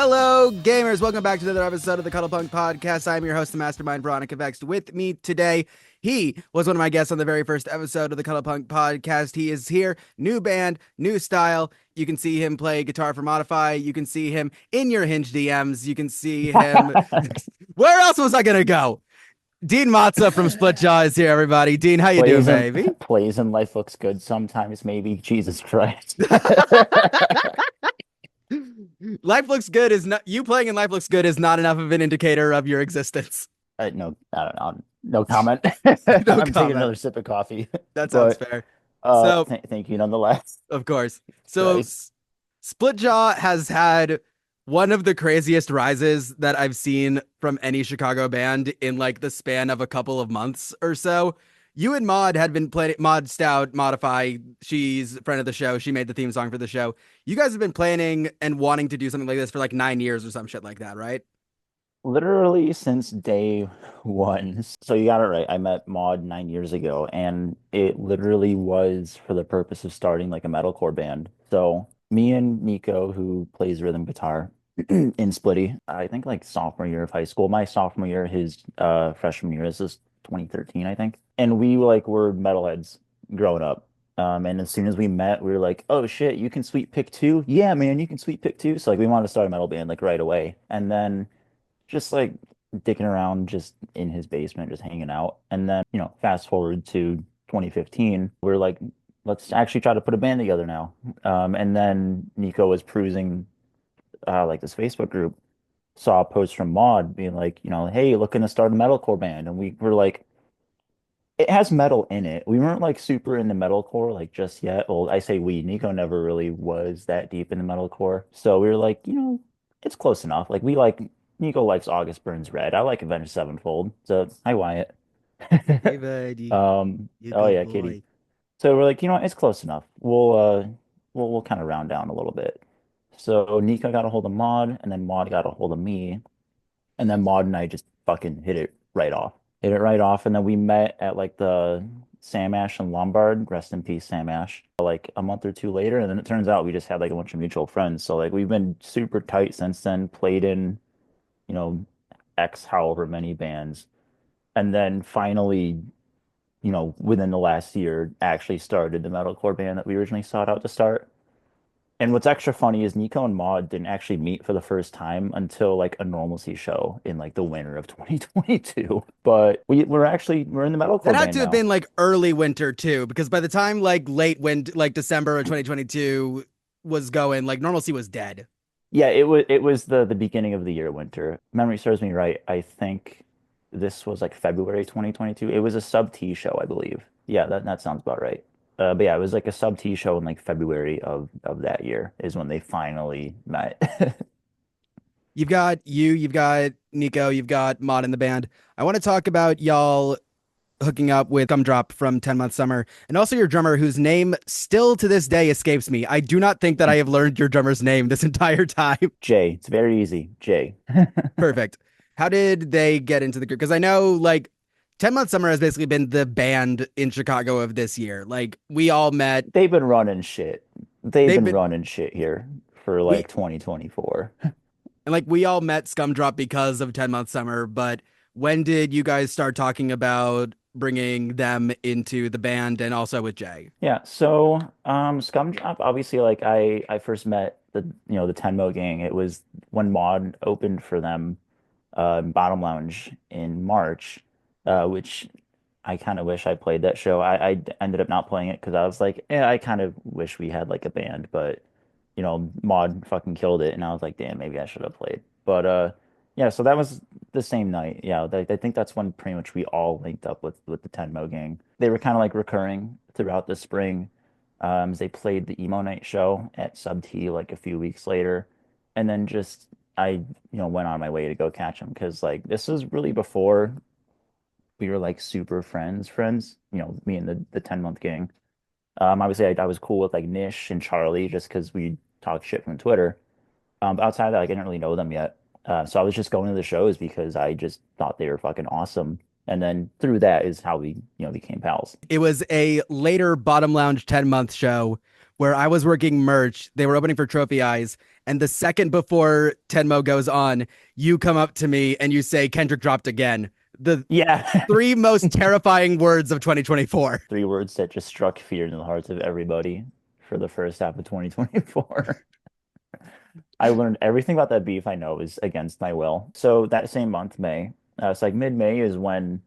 Hello, gamers. Welcome back to another episode of the Cuddlepunk Podcast. I'm your host, the mastermind, Veronika Vexed. With me today, he was one of my guests on the very first episode of the Cuddlepunk Podcast. He is here, new band, new style. You can see him play guitar for Modify. You can see him in your Hinge DMs. You can see him... Where else was I going to go? Dean Matza from Splitjaw is here, everybody. Dean, how you doing, baby? Plays and life looks good sometimes, maybe. Jesus Christ. Life looks good is not you playing in Life looks good is not enough of an indicator of your existence. No, I don't know. No comment. No I'm comment. taking another sip of coffee. That sounds fair. Thank you nonetheless. Of course. So Splitjaw has had one of the craziest rises that I've seen from any Chicago band in like the span of a couple of months or so. You and Maud had been playing Maud Stout, Modify. She's a friend of the show. She made the theme song for the show. You guys have been planning and wanting to do something like this for like 9 years or some shit like that, right? Literally since day one. So you got it right. I met Maud 9 years ago, and it literally was for the purpose of starting like a metalcore band. So me and Nico, who plays rhythm guitar in Splitty, I think like sophomore year of high school. My sophomore year, his freshman year. This is 2013, I think. And we like were metalheads growing up. And as soon as we met, we were like, oh shit, you can sweep pick too? Yeah, man, you can sweep pick too. So like we wanted to start a metal band like right away. And then just like dicking around just in his basement, just hanging out. And then, fast forward to 2015, we're like, let's actually try to put a band together now. And then Nico was cruising like this Facebook group, saw a post from Maud being like, hey, looking to start a metalcore band. And we were like, it has metal in it. We weren't like super into metalcore like just yet. Well, I say we, Nico never really was that deep into metalcore. So we were like, it's close enough. Like Nico likes August Burns Red. I like Avenged Sevenfold. So hi Wyatt. Hey, buddy. Oh yeah, boy. Katie. So we're like, it's close enough. We'll kind of round down a little bit. So Nico got a hold of Maud, and then Maud got a hold of me, and then Maud and I just fucking hit it right off. And then we met at like the Sam Ash and Lombard, rest in peace, Sam Ash, like a month or two later. And then it turns out we just had like a bunch of mutual friends. So like we've been super tight since then, played in, X however many bands. And then finally, within the last year, actually started the metalcore band that we originally sought out to start. And what's extra funny is Nico and Maud didn't actually meet for the first time until like a Normalcy show in like the winter of 2022. But we're in the metalcore That had band to have now. been like early winter too, because by the time like late winter, like December of 2022 was going, like Normalcy was dead. Yeah, it was the beginning of the year winter. Memory serves me right. I think this was like February 2022. It was a sub T show, I believe. Yeah, that sounds about right. But yeah, it was like a sub T show in like February of that year is when they finally met. You've got Nico, you've got Maud in the band. I want to talk about y'all hooking up with Gumdrop from 10 Month Summer, and also your drummer, whose name still to this day escapes me. I do not think that I have learned your drummer's name this entire time. Jay, it's very easy. Jay. Perfect. How did they get into the group? Because I know like 10 Month Summer has basically been the band in Chicago of this year. Like we all met. They've been running shit. They've been running shit here for like 2024. And like we all met Scumdrop because of 10 Month Summer, but when did you guys start talking about bringing them into the band and also with Jay? Yeah, so Scumdrop, obviously like I first met the Tenmo gang. It was when Maud opened for them Bottom Lounge in March, which I kind of wish I played that show. I ended up not playing it because I was like, I kind of wish we had like a band, but Maud fucking killed it, and I was like, damn, maybe I should have played. But yeah, so that was the same night. Yeah, I think that's when pretty much we all linked up with the Tenmo gang. They were kind of like recurring throughout the spring. They played the emo night show at Sub T like a few weeks later, and then just I went on my way to go catch them because like this was really before we were like super friends. Me and the 10-month gang. Obviously I was cool with like Nish and Charlie just because we talk shit from Twitter. But outside of that, like, I didn't really know them yet. So I was just going to the shows because I just thought they were fucking awesome. And then through that is how we, became pals. It was a later Bottom Lounge 10-month show where I was working merch. They were opening for Trophy Eyes. And the second before Tenmo goes on, you come up to me and you say, Kendrick dropped again. The Yeah. three most terrifying words of 2024. Three words that just struck fear in the hearts of everybody for the first half of 2024. I learned everything about that beef I know is against my will. So that same month, May, it's like mid-May is when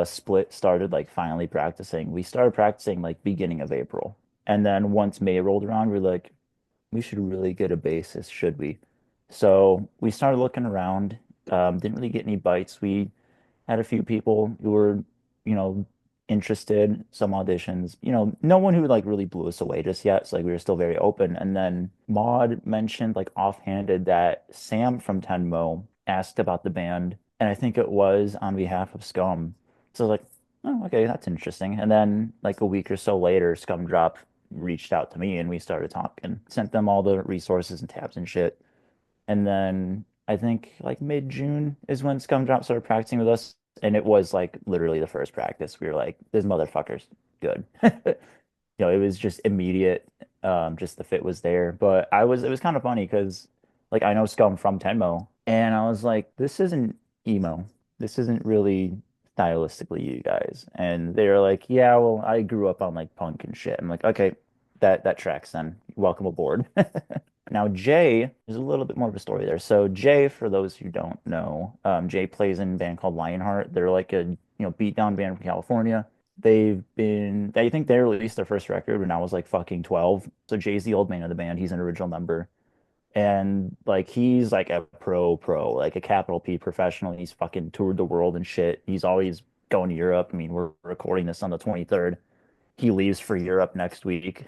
Split started like finally practicing. We started practicing like beginning of April. And then once May rolled around, we're like, we should really get a bassist, should we? So we started looking around, didn't really get any bites. We had a few people who were, you know, interested, some auditions, no one who like really blew us away just yet. So like we were still very open. And then Maud mentioned like offhanded that Sam from Tenmo asked about the band, and I think it was on behalf of Scum. So like, oh, okay, that's interesting. And then like a week or so later, Scum Drop reached out to me and we started talking, sent them all the resources and tabs and shit. And then I think like mid-June is when Scum Drop started practicing with us. And it was like literally the first practice. We were like, this motherfucker's good. It was just immediate. Just the fit was there. But it was kind of funny because like I know Scum from Tenmo, and I was like, this isn't emo. This isn't really stylistically you guys. And they were like, yeah, well, I grew up on like punk and shit. I'm like, okay, that tracks then. Welcome aboard. Now, Jay, there's a little bit more of a story there. So Jay, for those who don't know, Jay plays in a band called Lionheart. They're like a, beatdown band from California. I think they released their first record when I was like fucking 12. So Jay's the old man of the band. He's an original member. And like he's like a pro, like a capital P professional. He's fucking toured the world and shit. He's always going to Europe. I mean, we're recording this on the 23rd. He leaves for Europe next week.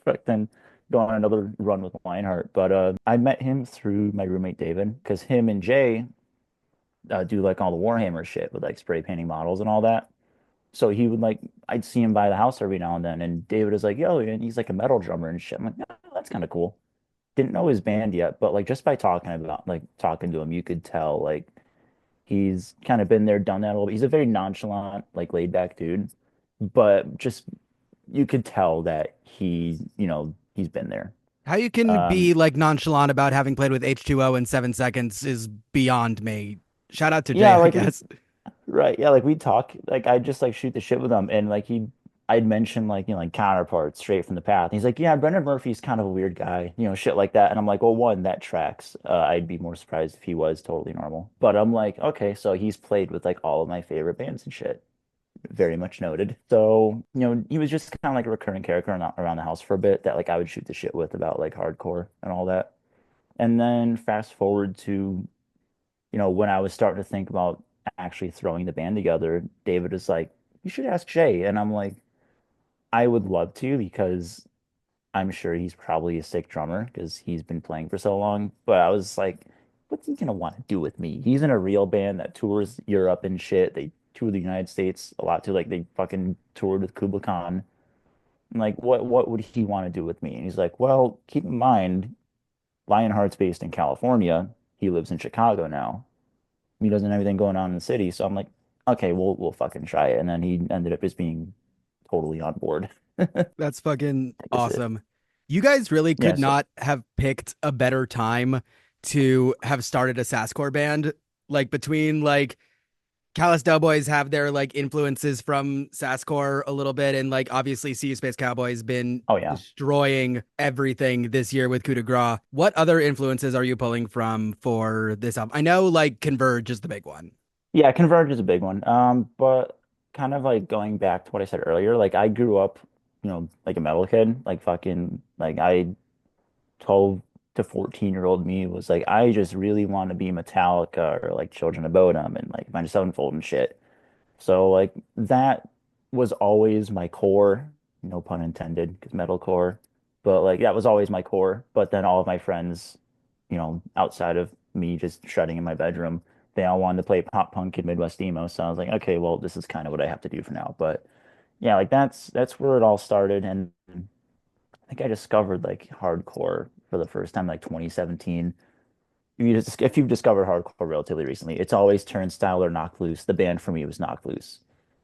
But then go on another run with Lionheart. But I met him through my roommate David, because him and Jay do like all the Warhammer shit with like spray painting models and all that. So he would like, I'd see him by the house every now and then, and David is like, yo, and he's like a metal drummer and shit. I'm like, oh, that's kind of cool. Didn't know his band yet, but like just by talking to him, you could tell like he's kind of been there, done that a little bit. He's a very nonchalant, like laid back dude, but just you could tell that he's been there. How you can Um, be like nonchalant about having played with H2O in 7 seconds is beyond me. Shout out to Jay, yeah, I like guess. right, yeah, like we talk, like I just like shoot the shit with him, and like I'd mention like like counterparts straight from the path. And he's like, yeah, Brendan Murphy's kind of a weird guy, shit like that. And I'm like, well, one, that tracks. I'd be more surprised if he was totally normal. But I'm like, okay, so he's played with like all of my favorite bands and shit. Very much noted. So, he was just kind of like a recurring character around the house for a bit that like I would shoot the shit with about like hardcore and all that. And then fast forward to, when I was starting to think about actually throwing the band together, David was like, you should ask Jay. And I'm like, I would love to, because I'm sure he's probably a sick drummer because he's been playing for so long. But I was like, what's he gonna want to do with me? He's in a real band that tours Europe and shit. They tour the United States a lot too. Like they fucking toured with Kubla Khan. I'm like, what would he want to do with me? And he's like, well, keep in mind, Lionheart's based in California. He lives in Chicago now. He doesn't have anything going on in the city. So I'm like, okay, we'll fucking try it. And then he ended up just being totally on board. That's fucking Take a sip. awesome. You guys really Yeah, could so not have picked a better time to have started a Sasscore band. Like between like Callous Doughboys have their like influences from Sasscore a little bit, and like obviously See You Space Cowboys been oh yeah. destroying everything this year with Coup de Grace. What other influences are you pulling from for this album? I know like Converge is the big one. Yeah, Converge is a big one. But kind of like going back to what I said earlier, like I grew up, like a metal kid, like fucking like 12 to 14-year-old me was like, I just really want to be Metallica or like Children of Bodom and like Avenged Sevenfold and shit. So like that was always my core, no pun intended, because metalcore. But like that was always my core. But then all of my friends, outside of me just shredding in my bedroom, they all wanted to play pop punk and Midwest emo. So I was like, okay, well, this is kind of what I have to do for now. But yeah, like that's where it all started. And I think I discovered like hardcore for the first time like 2017. If you've discovered hardcore relatively recently, it's always Turnstile or Knock Loose. The band for me was Knock Loose.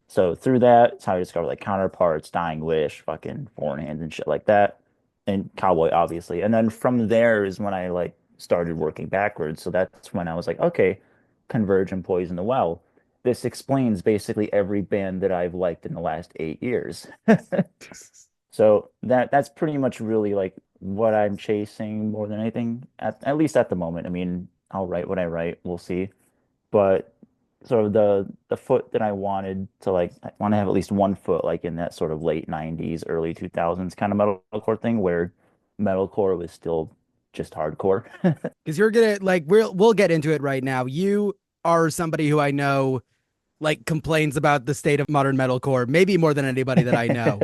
So through that, it's how I discovered like Counterparts, Dying Wish, fucking Foreign Hands and shit like that. And Cowboy, obviously. And then from there is when I like started working backwards. So that's when I was like, okay, Converge and Poison the Well. This explains basically every band that I've liked in the last 8 years. So that's pretty much really like what I'm chasing more than anything, at least at the moment. I mean, I'll write what I write, we'll see. But sort of the foot that I wanted to like I want to have at least one foot like in that sort of late 90s, early 2000s kind of metalcore thing where metalcore was still just hardcore. Because you're gonna like we'll get into it right now. You are somebody who I know like complains about the state of modern metalcore, maybe more than anybody that I know.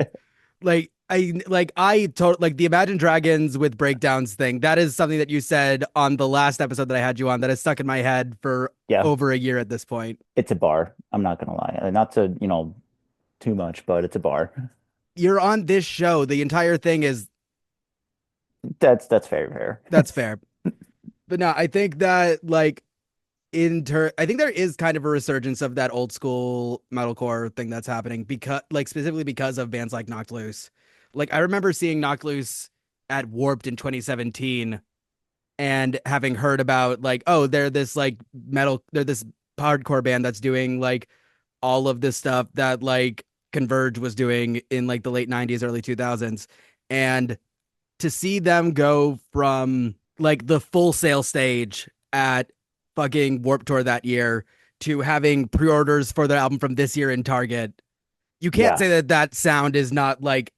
Like the Imagine Dragons with breakdowns thing. That is something that you said on the last episode that I had you on that has stuck in my head for Yeah, over a year at this point. it's a bar. I'm not gonna lie. Not to, too much, but it's a bar. You're on this show. The entire thing is That's fair. that's fair. But no, I think that like I think there is kind of a resurgence of that old school metalcore thing that's happening because like specifically because of bands like Knocked Loose. Like I remember seeing Knocked Loose at Warped in 2017 and having heard about like, oh, they're this hardcore band that's doing like all of this stuff that like Converge was doing in like the late 90s, early 2000s. And to see them go from like the Full Sail stage at fucking Warp Tour that year to having pre-orders for their album from this year in Target, you can't Yeah, say that that sound is not like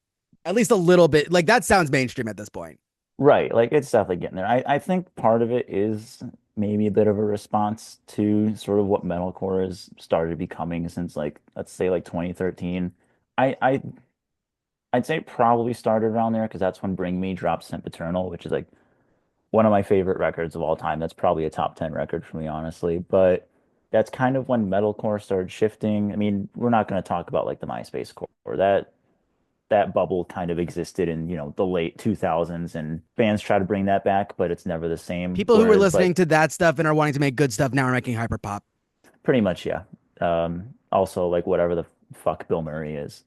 at least a little bit like that sounds mainstream at this point. right. Like it's definitely getting there. I think part of it is maybe a bit of a response to sort of what metalcore has started becoming since like let's say like 2013. I'd say it probably started around there because that's when Bring Me dropped Sempiternal, which is like one of my favorite records of all time. That's probably a top 10 record for me, honestly. But that's kind of when metalcore started shifting. I mean, we're not going to talk about like the MySpace core. That bubble kind of existed in, the late 2000s and bands try to bring that back, but it's never the same. People who were Whereas listening like to that stuff and are wanting to make good stuff now are making hyperpop. pretty much, yeah. Also like whatever the fuck Bill Murray is.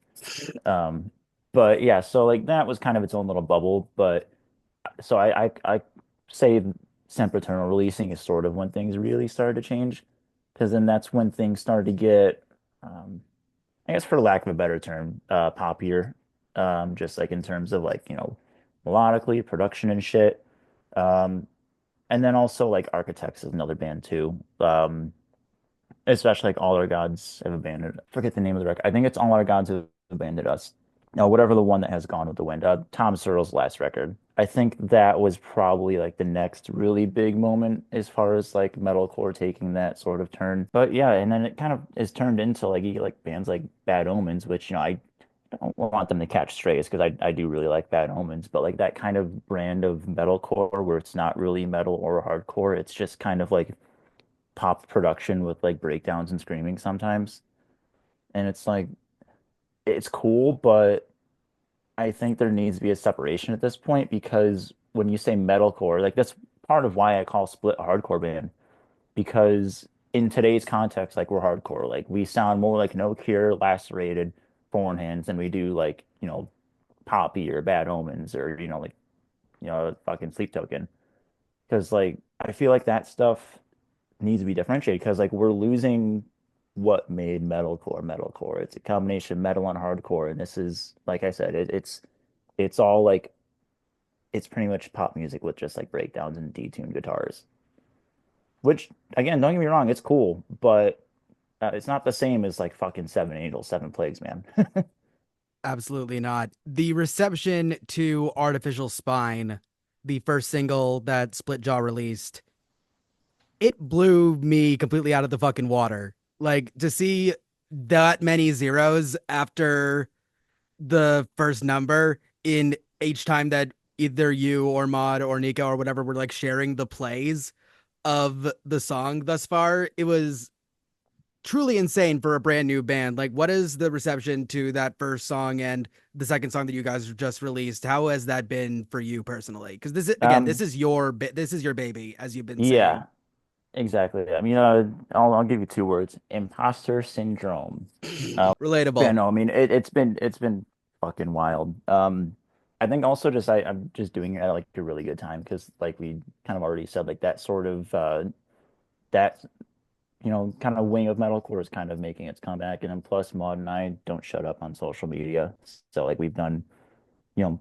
Um, but yeah, so like that was kind of its own little bubble, but so I say Sempiternal releasing is sort of when things really started to change, because then that's when things started to get, um, I guess for lack of a better term, poppier, just like in terms of like melodically production and shit. Um, and then also like Architects is another band too. Especially like All Our Gods Have Abandoned. I forget the name of the record. I think it's All Our Gods Have Abandoned Us. No, whatever the one that has Gone with the Wind. Tom Searle's last record. I think that was probably like the next really big moment as far as like metalcore taking that sort of turn. But yeah, and then it kind of is turned into like you get like bands like Bad Omens, which I don't want them to catch strays because I do really like Bad Omens, but like that kind of brand of metalcore where it's not really metal or hardcore, it's just kind of like pop production with like breakdowns and screaming sometimes. And it's like it's cool, but I think there needs to be a separation at this point because when you say metalcore, like that's part of why I call Split a hardcore band because in today's context, like we're hardcore. Like we sound more like No Cure, Lacerated, Foreign Hands than we do like, Poppy or Bad Omens or, like, fucking Sleep Token. Because like I feel like that stuff needs to be differentiated because like we're losing what made metalcore. It's a combination of metal and hardcore, and this is like I said, it's all like it's pretty much pop music with just like breakdowns and detuned guitars. Which again, don't get me wrong, it's cool, but it's not the same as like fucking Seven Angels, Seven Plagues, man. Absolutely not. The reception to Artificial Spine, the first single that Splitjaw released, it blew me completely out of the fucking water. Like to see that many zeros after the first number in each time that either you or Maud or Nico or whatever were like sharing the plays of the song thus far, it was truly insane for a brand new band. Like, what is the reception to that first song and the second song that you guys just released? How has that been for you personally? Because this is again, Um, this is your baby, as you've been saying. yeah. exactly. I mean, I'll give you two words: imposter syndrome. Yeah, Relatable. no, I mean it's been fucking wild. I think also just I'm just doing it at like a really good time because like we kind of already said like that sort of that kind of wing of metalcore is kind of making its comeback, and then plus Maud and I don't shut up on social media, so like we've done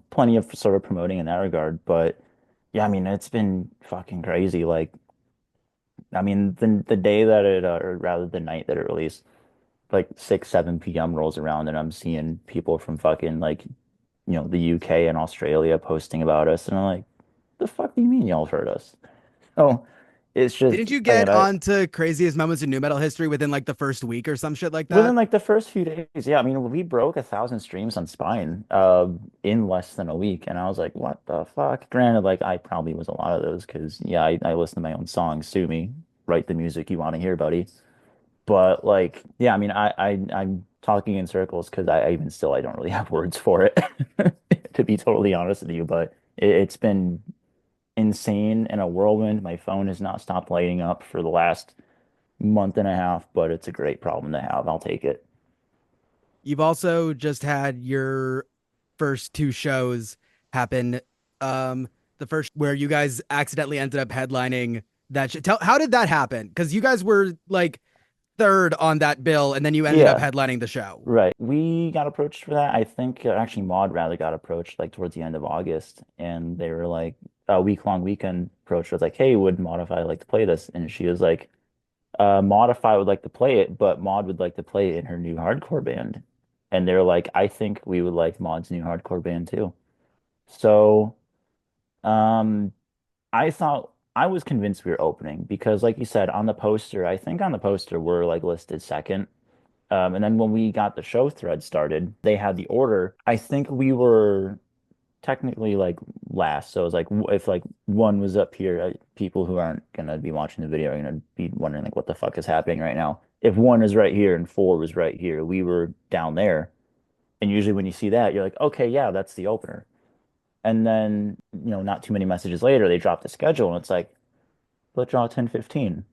plenty of sort of promoting in that regard. But yeah, I mean it's been fucking crazy. Like I mean the day that it or rather the night that it released, like 6 7 p.m. rolls around and I'm seeing people from fucking like the UK and Australia posting about us, and I'm like, the fuck do you mean y'all have heard us? Oh, it's just Didn't you again, get onto craziest moments in new metal history within like the first week or some shit like within that? like the first few days, yeah, I mean, we broke 1,000 streams on Spine in less than a week, and I was like, what the fuck? Granted, like I probably was a lot of those because yeah, I listen to my own songs. Sue me, write the music you want to hear, buddy. But like, yeah, I mean, I'm talking in circles because I even still I don't really have words for it to be totally honest with you. But it's been insane and a whirlwind. My phone has not stopped lighting up for the last month and a half, but it's a great problem to have. I'll take it. You've also just had your first two shows happen. The first where you guys accidentally ended up headlining that. How did that happen? Because you guys were like third on that bill, and then you ended up Yeah, headlining the show. right. We got approached for that. I think actually Maud rather got approached like towards the end of August, and they were like a week-long weekend approach was like, "Hey, would Modify like to play this?" And she was like, Modify would like to play it, but Maud would like to play it in her new hardcore band." And they're like, "I think we would like Maud's new hardcore band too." So, um, I was convinced we were opening because, like you said, on the poster, I think on the poster we're like listed second. And then when we got the show thread started, they had the order. I think we were technically like last. So it was like if like one was up here, people who aren't gonna be watching the video are gonna be wondering like what the fuck is happening right now. If one is right here and four was right here, we were down there. And usually when you see that, you're like, okay, yeah, that's the opener. And then, not too many messages later, they drop the schedule and it's like, Splitjaw 10:15.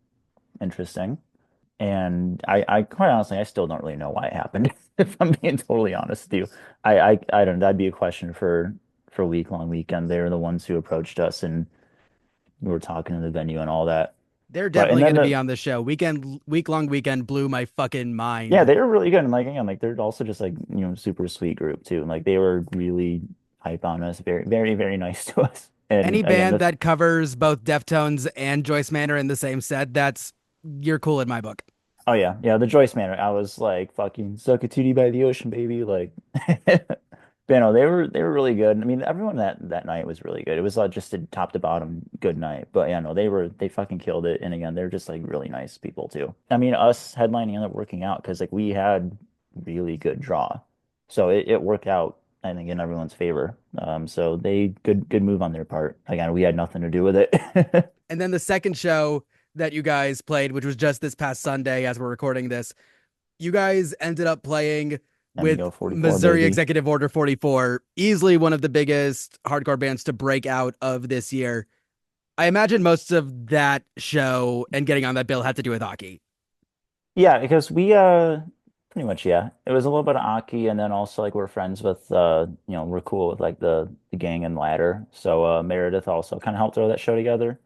Interesting. And I quite honestly, I still don't really know why it happened. If I'm being totally honest with you, I don't. That'd be a question for week long weekend. They're the ones who approached us, and we were talking in the venue and all that. They're But and definitely then going to be the on the show. Week long weekend blew my fucking yeah, mind. they were really good. And like again, like they're also just like super sweet group too. And like they were really hype on us, very very very nice to us. Any And again, band that's that covers both Deftones and Joyce Manor in the same set, that's you're cool in my book. oh yeah, the Joyce Manor. I was like fucking suck a titty by the ocean, baby. Like, but no, they were really good. I mean, everyone that night was really good. It was just a top to bottom good night. But yeah, no, they fucking killed it. And again, they're just like really nice people too. I mean, us headlining ended up working out because like we had really good draw, so it worked out. I think in everyone's favor. So they good move on their part. Again, we had nothing to do with it. And then the second show that you guys played, which was just this past Sunday as we're recording this, you guys ended up playing with MEO 44, Missouri baby. Executive Order 44, easily one of the biggest hardcore bands to break out of this year. I imagine most of that show and getting on that bill had to do with hockey. Yeah, because we pretty much yeah. It was a little bit of Aki and then also like we're friends with we're cool with like the gang and ladder. So Meredith also kind of helped throw that show together.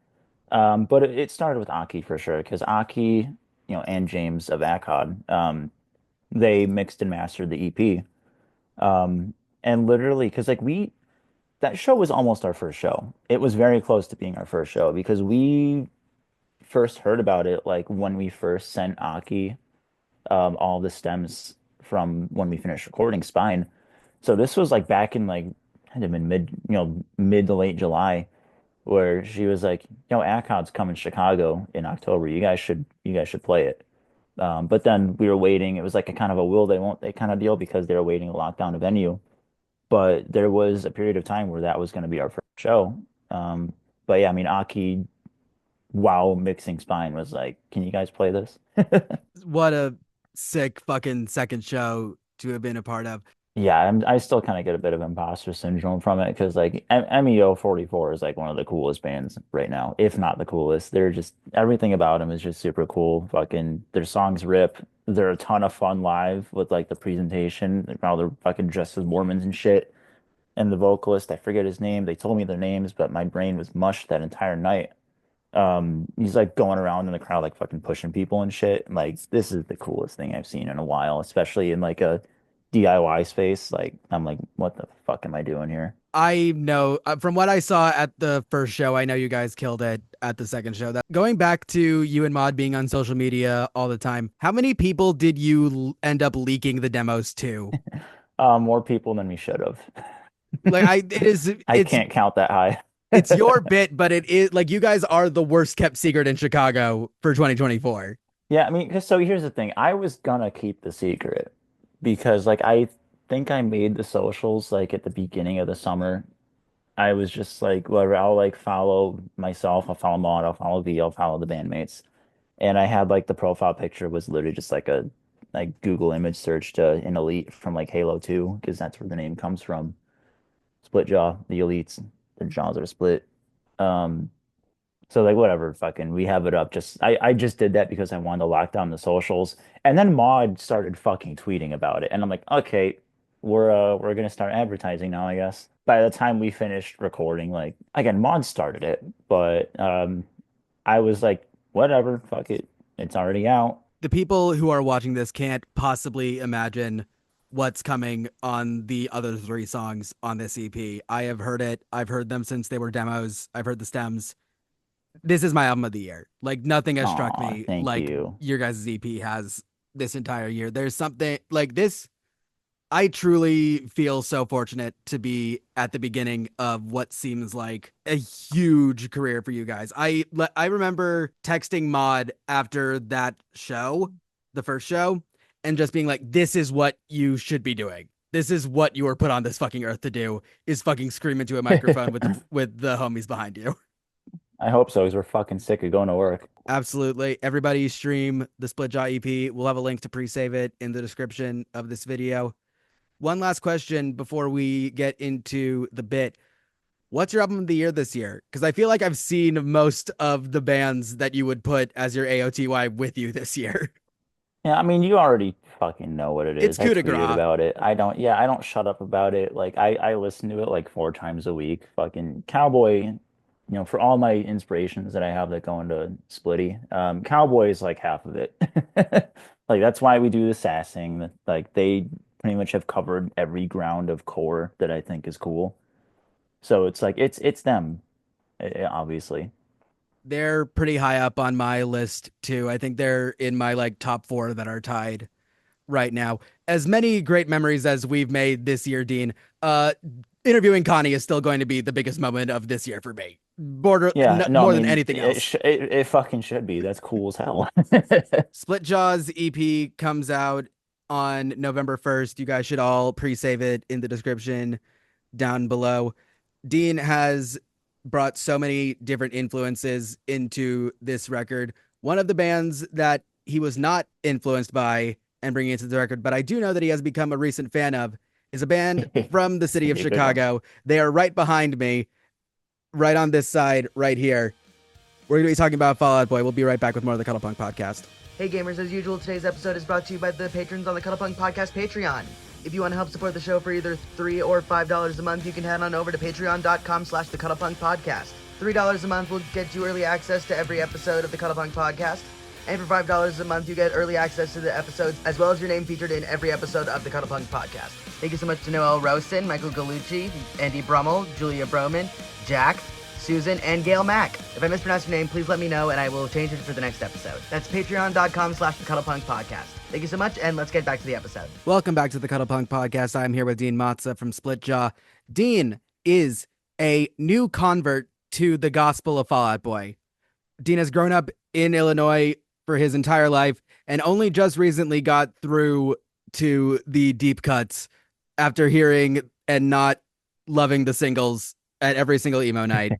But it started with Aki for sure because Aki, and James of Akkad, they mixed and mastered the EP. Um and literally because like we that show was almost our first show. It was very close to being our first show because we first heard about it like when we first sent Aki all the stems from when we finished recording Spine. So this was like back in like kind of in mid to late July, where she was like, ACOD's coming to Chicago in October. You guys should play it. But then we were waiting. It was like a kind of a will they won't they kind of deal because they were waiting to lock down a venue. But there was a period of time where that was going to be our first show. But yeah, I mean, Aki, while mixing Spine, was like, "Can you guys play this?" What a sick fucking second show to have been a part of. Yeah, I still kind of get a bit of imposter syndrome from it because like MEO 44 is like one of the coolest bands right now, if not the coolest. They're just everything about them is just super cool. Fucking their songs rip. They're a ton of fun live with like the presentation. How they're fucking dressed as Mormons and shit. And the vocalist, I forget his name. They told me their names, but my brain was mushed that entire night. He's like going around in the crowd, like fucking pushing people and shit. Like, this is the coolest thing I've seen in a while, especially in like a DIY space. Like, I'm like, what the fuck am I doing here? I know from what I saw at the first show, I know you guys killed it at the second show. That going back to you and Mod being on social media all the time, how many people did you end up leaking the demos to? More people than we should have. Like it is, I can't count that high. it's your bit, but it is like you guys are the worst kept secret in Chicago for 2024. Yeah, I mean, 'cause so here's the thing. I was gonna keep the secret because like I think I made the socials like at the beginning of the summer. I was just like, whatever, I'll like follow myself, I'll follow Maud, I'll follow V, I'll follow the bandmates. And I had like the profile picture was literally just like a like Google image search to an elite from like Halo 2, because that's where the name comes from. Splitjaw, the elites, the jaws are split. Um, so like whatever, fucking we have it up. Just I just did that because I wanted to lock down the socials. And then Maud started fucking tweeting about it. And I'm like, okay, we're gonna start advertising now, I guess. By the time we finished recording, like again, Maud started it, but I was like, whatever, fuck it. It's already out. The people who are watching this can't possibly imagine what's coming on the other three songs on this EP. I have heard it. I've heard them since they were demos. I've heard the stems. This is my album of the year. Like nothing has struck Aw, me thank like you. your guys' EP has this entire year. There's something like this. I truly feel so fortunate to be at the beginning of what seems like a huge career for you guys. I remember texting Maud after that show, the first show, and just being like, "This is what you should be doing. This is what you were put on this fucking earth to do: is fucking scream into a microphone with the homies behind you." I hope so, because we're fucking sick of going to work. Absolutely. Everybody stream the Splitjaw EP. We'll have a link to pre-save it in the description of this video. One last question before we get into the bit. What's your album of the year this year? Because I feel like I've seen most of the bands that you would put as your AOTY with you this year. Yeah, I mean, you already fucking know what it It's is. I coup de tweeted grace. about it. I don't shut up about it. Like I listen to it like 4 times a week. Fucking Cowboy, for all my inspirations that I have that go into Splitty, Cowboy is like half of it. Like that's why we do the sassing. Like they pretty much have covered every ground of core that I think is cool. So it's like it's them, obviously. They're pretty high up on my list too. I think they're in my like top four that are tied right now. As many great memories as we've made this year, Dean, interviewing Connie is still going to be the biggest moment of this year for me. Yeah, no, I More than mean anything else. it fucking should be. That's cool as hell. Splitjaw's EP comes out on November 1st. You guys should all pre-save it in the description down below. Dean has brought so many different influences into this record. One of the bands that he was not influenced by and bringing it to the record, but I do know that he has become a recent fan of, is a band from the city Give of me a good one. Chicago. They are right behind me, right on this side, right here. We're going to be talking about Fall Out Boy. We'll be right back with more of the Cuddlepunk Podcast. Hey gamers, as usual, today's episode is brought to you by the patrons on the Cuddlepunk Podcast Patreon. If you want to help support the show for either $3 or $5 a month, you can head on over to patreon.com/the Cuddlepunk Podcast. $3 a month will get you early access to every episode of the Cuddlepunk Podcast. And for $5 a month, you get early access to the episodes, as well as your name featured in every episode of the Cuddlepunk Podcast. Thank you so much to Noel Rosen, Michael Gallucci, Andy Brummel, Julia Broman, Jack, Susan, and Gail Mack. If I mispronounce your name, please let me know and I will change it for the next episode. That's patreon.com/the Cuddlepunk Podcast. Thank you so much, and let's get back to the episode. Welcome back to the Cuddlepunk Podcast. I'm here with Dean Matza from Splitjaw. Dean is a new convert to the gospel of Fall Out Boy. Dean has grown up in Illinois for his entire life and only just recently got through to the deep cuts after hearing and not loving the singles at every single emo night.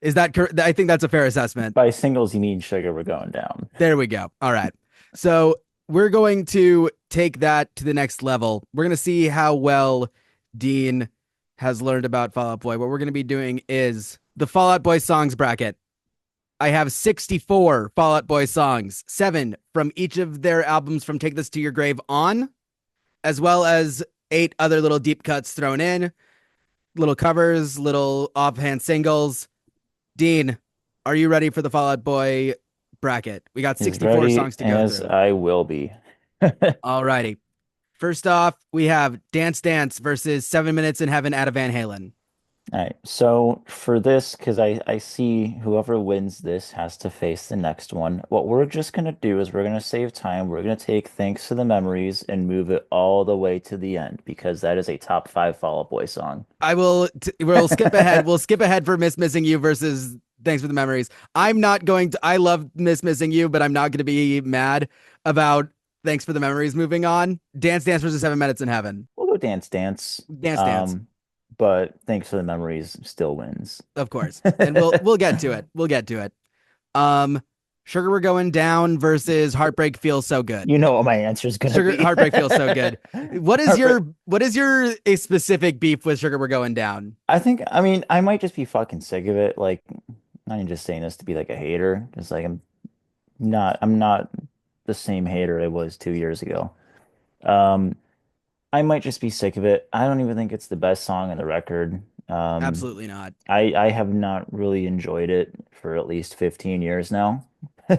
Is that correct? I think that's a fair assessment. By singles, you mean sugar, we're going down. There we go. All right. So we're going to take that to the next level. We're going to see how well Dean has learned about Fall Out Boy. What we're going to be doing is the Fall Out Boy songs bracket. I have 64 Fall Out Boy songs, 7 from each of their albums from Take This to Your Grave on, as well as 8 other little deep cuts thrown in, little covers, little offhand singles. Dean, are you ready for the Fall Out Boy bracket? We got As 64 ready songs to go as through. I will be. Alrighty. First off, we have Dance Dance versus 7 Minutes in Heaven out of Van Halen. All right. So for this, because I see whoever wins this has to face the next one. What we're just gonna do is we're gonna save time. We're gonna take Thanks to the Memories and move it all the way to the end because that is a top 5 Fall Out Boy song. We'll skip ahead. We'll skip ahead for Miss Missing You versus Thanks for the Memories. I'm not going to, I love Miss Missing You, but I'm not going to be mad about Thanks for the Memories moving on. Dance Dance versus 7 Minutes in Heaven. We'll go Dance Dance. Dance Dance. But Thanks for the Memories still wins. Of course. And we'll get to it. We'll get to it. Sugar We're Going Down versus Heartbreak Feels So Good. You know what my answer is gonna be. Heartbreak Feels So Good. What is your a specific beef with Sugar We're Going Down? I mean, I might just be fucking sick of it. Like, not even just saying this to be like a hater. Just like I'm not the same hater I was 2 years ago. Um, I might just be sick of it. I don't even think it's the best song on the record. Absolutely not. I have not really enjoyed it for at least 15 years now. I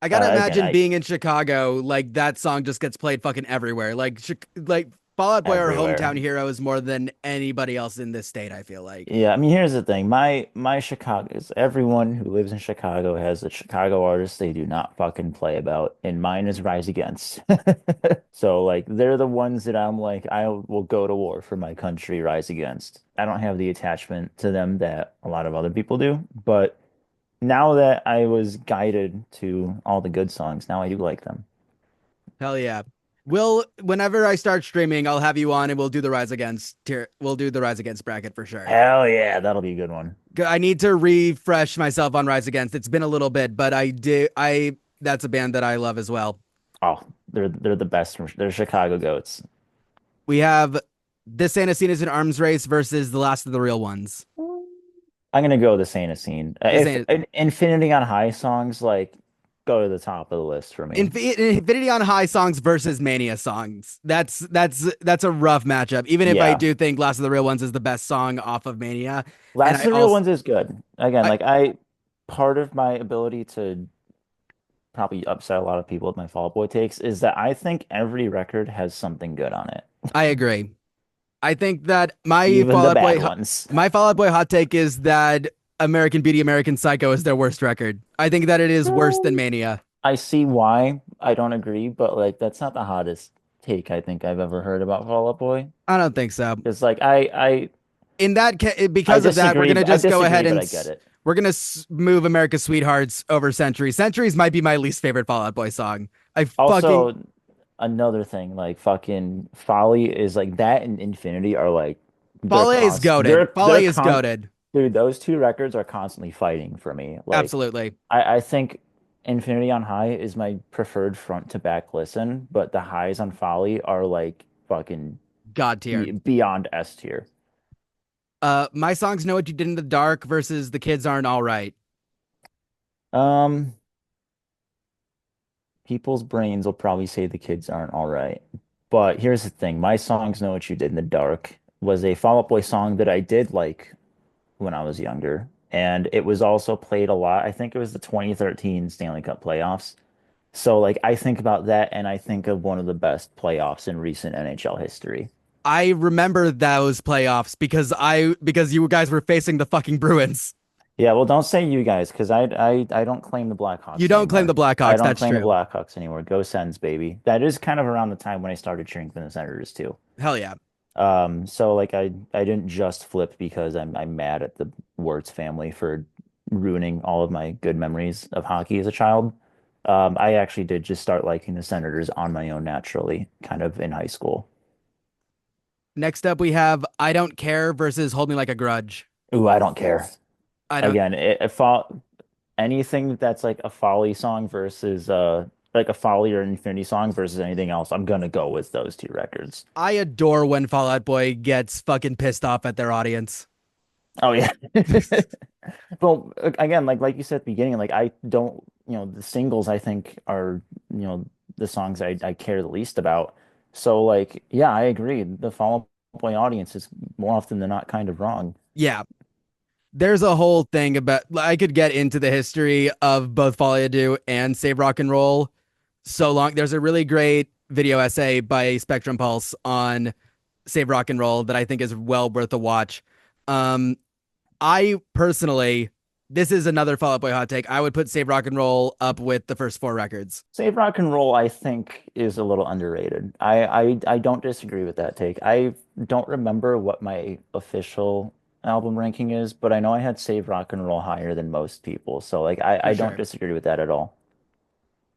gotta Again, imagine I being in Chicago, like that song just gets played fucking everywhere. Like Fall Out Boy are everywhere. hometown heroes more than anybody else in this state, I feel like. Yeah, I mean, here's the thing. My Chicago's everyone who lives in Chicago has a Chicago artist they do not fucking play about, and mine is Rise Against. So like they're the ones that I'm like I will go to war for my country, Rise Against. I don't have the attachment to them that a lot of other people do, but now that I was guided to all the good songs, now I do like them. Hell yeah. Whenever I start streaming, I'll have you on and we'll do the Rise Against tier. We'll do the Rise Against bracket for sure. Hell yeah, that'll be a good one. I need to refresh myself on Rise Against. It's been a little bit, but I that's a band that I love as well. Oh, they're the best. They're Chicago goats. We have This Ain't a Scene is an Arms Race versus The Last of the Real Ones. I'm gonna go the Saint Scene. This If ain't Infinity on High songs like go to the top of the list for me. Infinity on High songs versus Mania songs. That's a rough matchup. Even if I Yeah, do think Last of the Real Ones is the best song off of Mania, and Last I of the Real also Ones is good. Again, I like I part of my ability to probably upset a lot of people with my Fall Out Boy takes is that I think every record has something good on it, I agree. I think that even the bad ones. My Fall Out Boy hot take is that American Beauty, American Psycho is their worst record. I think that it is worse than Mania. I see why. I don't agree, but like that's not the hottest take I think I've ever heard about Fall Out Boy. I don't think so. It's like I Because of that, we're disagree. gonna I just go ahead disagree, but and I get it. we're gonna move America's Sweethearts over Centuries. Centuries might be my least favorite Fall Out Boy song. I fucking Also, another thing, like fucking Folly is like that and Infinity are like Folly is goaded. they're Folly is con goaded. dude, those two records are constantly fighting for me. Like Absolutely. I think Infinity on High is my preferred front to back listen, but the highs on Folly are like fucking God tier. beyond S tier. My songs Know What You Did in the Dark versus The Kids Aren't All Right. Um, People's brains will probably say the kids aren't all right. But here's the thing, my songs Know What You Did in the Dark was a Fall Out Boy song that I did like when I was younger. And it was also played a lot. I think it was the 2013 Stanley Cup playoffs. So like I think about that and I think of one of the best playoffs in recent NHL history. I remember those playoffs because you guys were facing the fucking Bruins. Yeah, well, don't say you guys because I don't claim the You Blackhawks don't claim the anymore. I Blackhawks. don't That's claim the true. Blackhawks anymore. Go Sens, baby. That is kind of around the time when I started cheering for the Senators too. Hell yeah. So like I didn't just flip because I'm mad at the Wirtz family for ruining all of my good memories of hockey as a child. I actually did just start liking the Senators on my own naturally, kind of in high school. Next up, we have I Don't Care versus Hold Me Like a Grudge. Ooh, I don't care. I don't. Again, anything that's like a Folly song versus like a Folly or Infinity song versus anything else, I'm gonna go with those two records. I adore when Fall Out Boy gets fucking pissed off at their audience. Oh yeah. Well, again, like you said at the beginning, like I don't, the singles I think are, the songs I care the least about. So like, yeah, I agree. The Fall Out Boy audience is more often than not kind of wrong. Yeah, there's a whole thing about I could get into the history of both Folia Do and Save Rock and Roll so long. There's a really great video essay by Spectrum Pulse on Save Rock and Roll that I think is well worth a watch. Um, I personally, this is another Fall Out Boy hot take. I would put Save Rock and Roll up with the first four records. Save Rock and Roll, I think, is a little underrated. I don't disagree with that take. I don't remember what my official album ranking is, but I know I had Save Rock and Roll higher than most people. So like For I don't sure. disagree with that at all.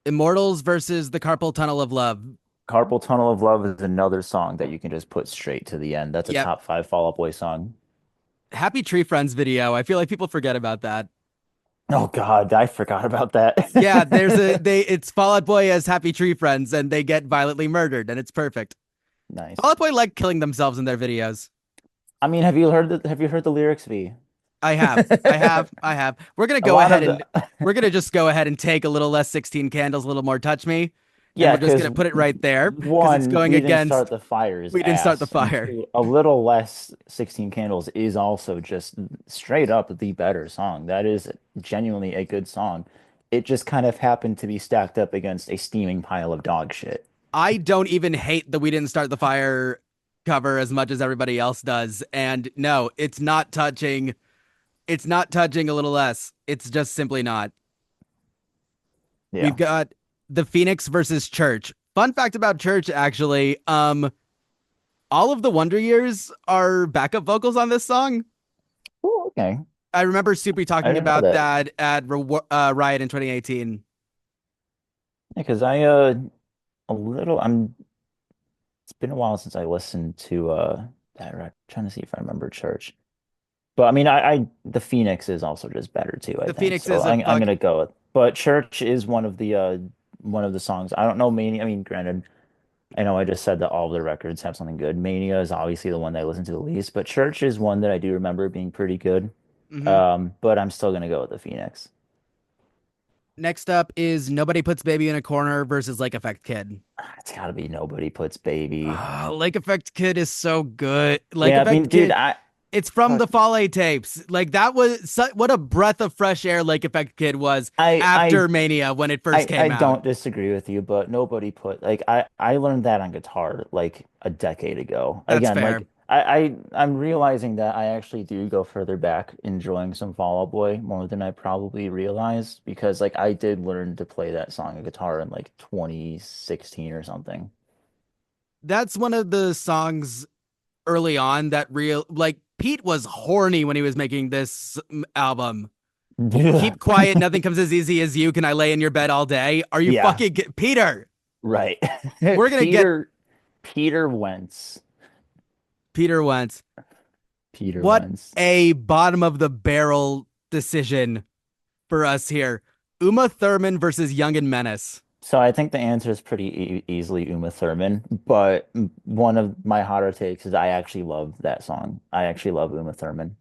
Immortals versus the Carpal Tunnel of Love. Carpal Tunnel of Love is another song that you can just put straight to the end. That's a Yep. top five Fall Out Boy song. Happy Tree Friends video. I feel like people forget about that. Oh God, I forgot about that. Yeah, there's a they it's Fall Out Boy as Happy Tree Friends and they get violently murdered and it's perfect. Fall Nice. Out Boy like killing themselves in their videos. I mean, have you heard the lyrics, V? I have. I have. I have. We're gonna A go lot ahead of and the we're gonna just go ahead and take a little less 16 candles, a little more touch me, and Yeah, we're just because gonna put it right there because it's one, going we didn't start against the fire's we didn't start the ass, and fire. two, a little less 16 Candles is also just straight up the better song. That is genuinely a good song. It just kind of happened to be stacked up against a steaming pile of dog shit. I don't even hate that we didn't start the fire cover as much as everybody else does. And no, it's not touching a little less. It's just simply not. We've Yeah. got the Phoenix versus Church. Fun fact about Church, actually, all of the Wonder Years are backup vocals on this song. Oh, okay. I remember Soupy I talking didn't know about that. that at Riot in 2018. Because a little I'm it's been a while since I listened to that. I'm trying to see if I remember Church. But I mean, I the Phoenix is also just better too, I The think. Phoenix So is a I'm fuck. gonna go with. But Church is one of the songs. I don't know Mania. I mean, granted, I know I just said that all of the records have something good. Mania is obviously the one that I listen to the least, but Church is one that I do remember being pretty good. Mhm. But I'm still gonna go with the Phoenix. Next up is Nobody Puts Baby in a Corner versus Lake Effect Kid. It's gotta be Nobody Puts Baby. Lake Effect Kid is so good. Lake Yeah, I mean, Effect dude, Kid, it's from the Fale tapes. Like that was what a breath of fresh air Lake Effect Kid was I I after Mania when it first I came out. don't disagree with you, but nobody put like I learned that on guitar like a decade ago. That's Again, fair. like I'm realizing that I actually do go further back enjoying some Fall Out Boy more than I probably realized because like I did learn to play that song on guitar in like 2016 or something. That's one of the songs early on that real like Pete was horny when he was making this album. Keep quiet, nothing comes as easy as you. Can I lay in your bed all day? Are you Yeah, fucking Peter? right. We're gonna get Peter Wentz. Peter Wentz. Peter What Wentz. a bottom of the barrel decision for us here. Uma Thurman versus Young and Menace. So I think the answer is pretty e easily Uma Thurman, but one of my hotter takes is I actually love that song. I actually love Uma Thurman.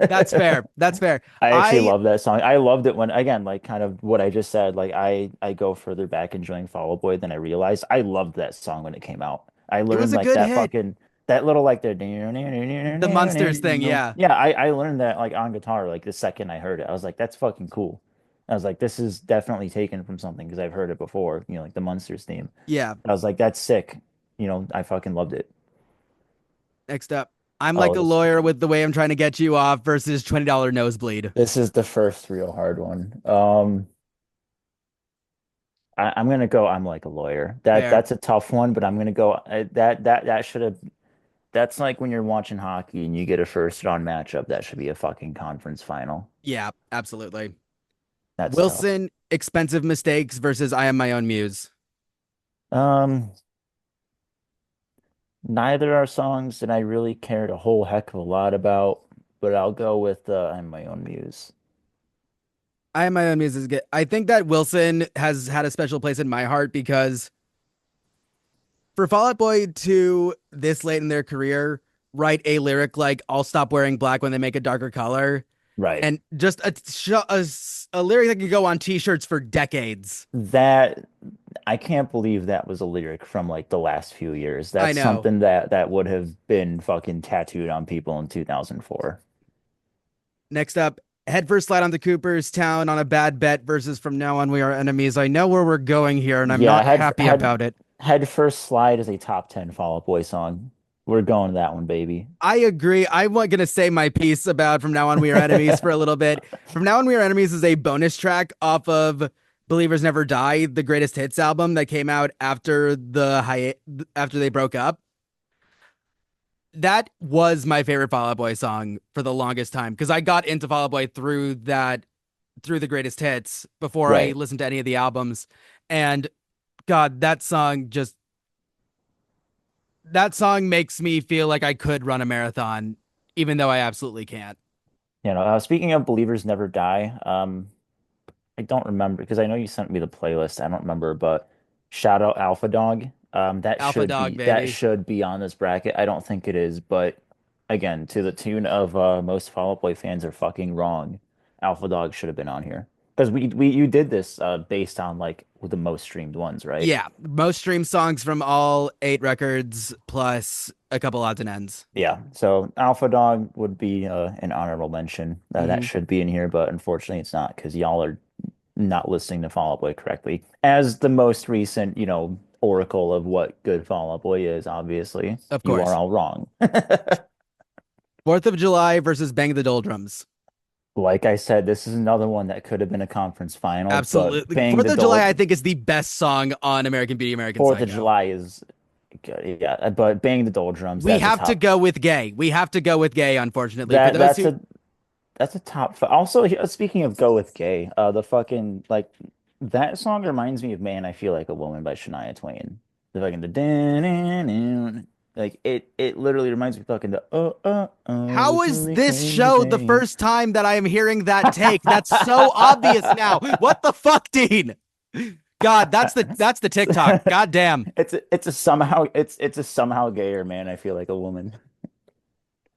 That's fair. That's fair. I actually I love that song. I loved it when, again, like kind of what I just said, like I go further back enjoying Fall Out Boy than I realized. I loved that song when it came out. I It was learned a like good that hit. fucking that little like the The Munsters thing, yeah. yeah, I learned that like on guitar like the second I heard it. I was like, that's fucking cool. I was like, this is definitely taken from something because I've heard it before, like the Munsters theme. Yeah. I was like, that's sick. I fucking loved it. Next up. I'm like Oh, a this lawyer with the way I'm trying to get you off versus $20 nosebleed. this is the first real hard one. I'm gonna go. I'm like a lawyer. Fair. That's a tough one, but I'm gonna go. That should have. That's like when you're watching hockey and you get a first round matchup. That should be a fucking conference final. Yeah, absolutely. That's tough. Wilson, expensive mistakes versus I am my own muse. Um, Neither are songs that I really cared a whole heck of a lot about, but I'll go with I'm my own muse. I am my own music. I think that Wilson has had a special place in my heart because for Fall Out Boy to this late in their career write a lyric like "I'll stop wearing black when they make a darker color" Right. and just a lyric that could go on T-shirts for decades. That I can't believe that was a lyric from like the last few years. I That's know. something that would have been fucking tattooed on people in 2004. Next up, head first slide onto Cooperstown on a bad bet versus From Now On We Are Enemies. I know where we're going here, and I'm Yeah, not happy about it. head first slide is a top 10 Fall Out Boy song. We're going to that one, baby. I agree. I'm going to say my piece about From Now On We Are Enemies for a little bit. From Now On We Are Enemies is a bonus track off of Believers Never Die, the greatest hits album that came out after after they broke up. That was my favorite Fall Out Boy song for the longest time because I got into Fall Out Boy through the greatest hits before I Right. listened to any of the albums. And God, that song makes me feel like I could run a marathon, even though I absolutely can't. Speaking of Believers Never Die, I don't remember because I know you sent me the playlist. I don't remember, but shout out Alpha Dog. Alpha Dog, That baby. should be on this bracket. I don't think it is, but again, to the tune of most Fall Out Boy fans are fucking wrong. Alpha Dog should have been on here because we you did this based on like the most streamed ones, right? Yeah, most streamed songs from all 8 records plus a couple odds and ends. Yeah. So Alpha Dog would be an honorable mention. That Hmm. should be in here, but unfortunately it's not because y'all are not listening to Fall Out Boy correctly. As the most recent, oracle of what good Fall Out Boy is, obviously, Of you are course. all wrong. 4th of July versus Bang the Doldrums. Like I said, this is another one that could have been a conference final, but Absolutely. 4th of July, I think, is the best song on American Beauty, American 4th of Psycho. July is good. Yeah, but Bang the Doldrums, We have to go with gay. We have to go with gay, unfortunately. For that those that's who, a that's a Also, speaking of go with gay, the fucking like that song reminds me of "Man, I Feel Like a Woman" by Shania Twain. The fucking like it literally reminds me of fucking the how it's is really this crazy show the day. first time that I am hearing that take? That's so obvious now. What the fuck, Dean? God, that's the TikTok. God damn. It's a somehow gayer "Man, I Feel Like a Woman."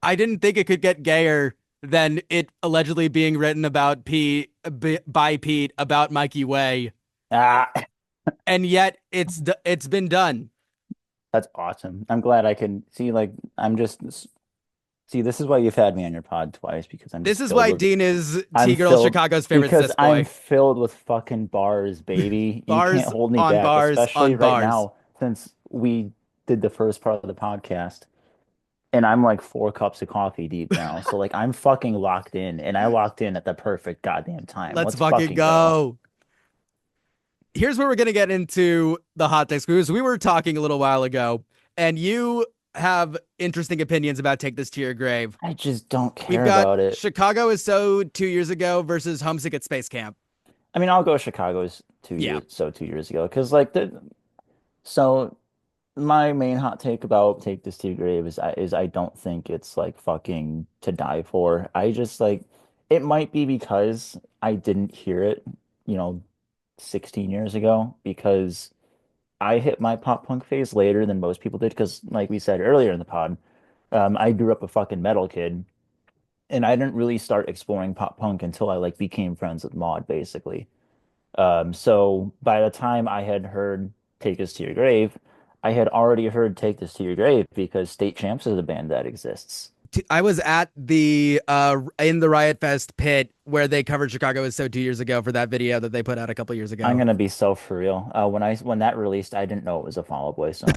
I didn't think it could get gayer than it allegedly being written about by Pete about Mikey Way, Ah, and yet it's been done. that's awesome. I'm glad I can see like I'm just See, this is why you've had me on your pod twice because This is why Dean is I'm T Girl filled Chicago's favorite cis I'm boy. filled with fucking bars, baby. You can't Bars hold me on back, bars especially on right bars. now since we did the first part of the podcast and I'm like 4 cups of coffee deep now. So like I'm fucking locked in and I locked in at the perfect goddamn time. Let's Let's fucking fucking go. go. Here's where we're gonna get into the hot takes because we were talking a little while ago, and you have interesting opinions about Take This to Your Grave. I just don't We've care got about it. Chicago is so 2 years ago versus Homesick at Space Camp. I mean, I'll go Chicago's Yeah. 2 years ago because like so my main hot take about Take This to Your Grave is I don't think it's like fucking to die for. I just like it might be because I didn't hear it, you know, 16 years ago because I hit my pop punk phase later than most people did because like we said earlier in the pod, I grew up a fucking metal kid and I didn't really start exploring pop punk until I like became friends with Maud basically. So by the time I had heard Take Us to Your Grave, I had already heard Take This to Your Grave because State Champs is a band that exists. I was at the in the Riot Fest pit where they covered Chicago is so 2 years ago for that video that they put out a couple years I'm ago. gonna be so for real. When that released, I didn't know it was a Fall Out Boy song.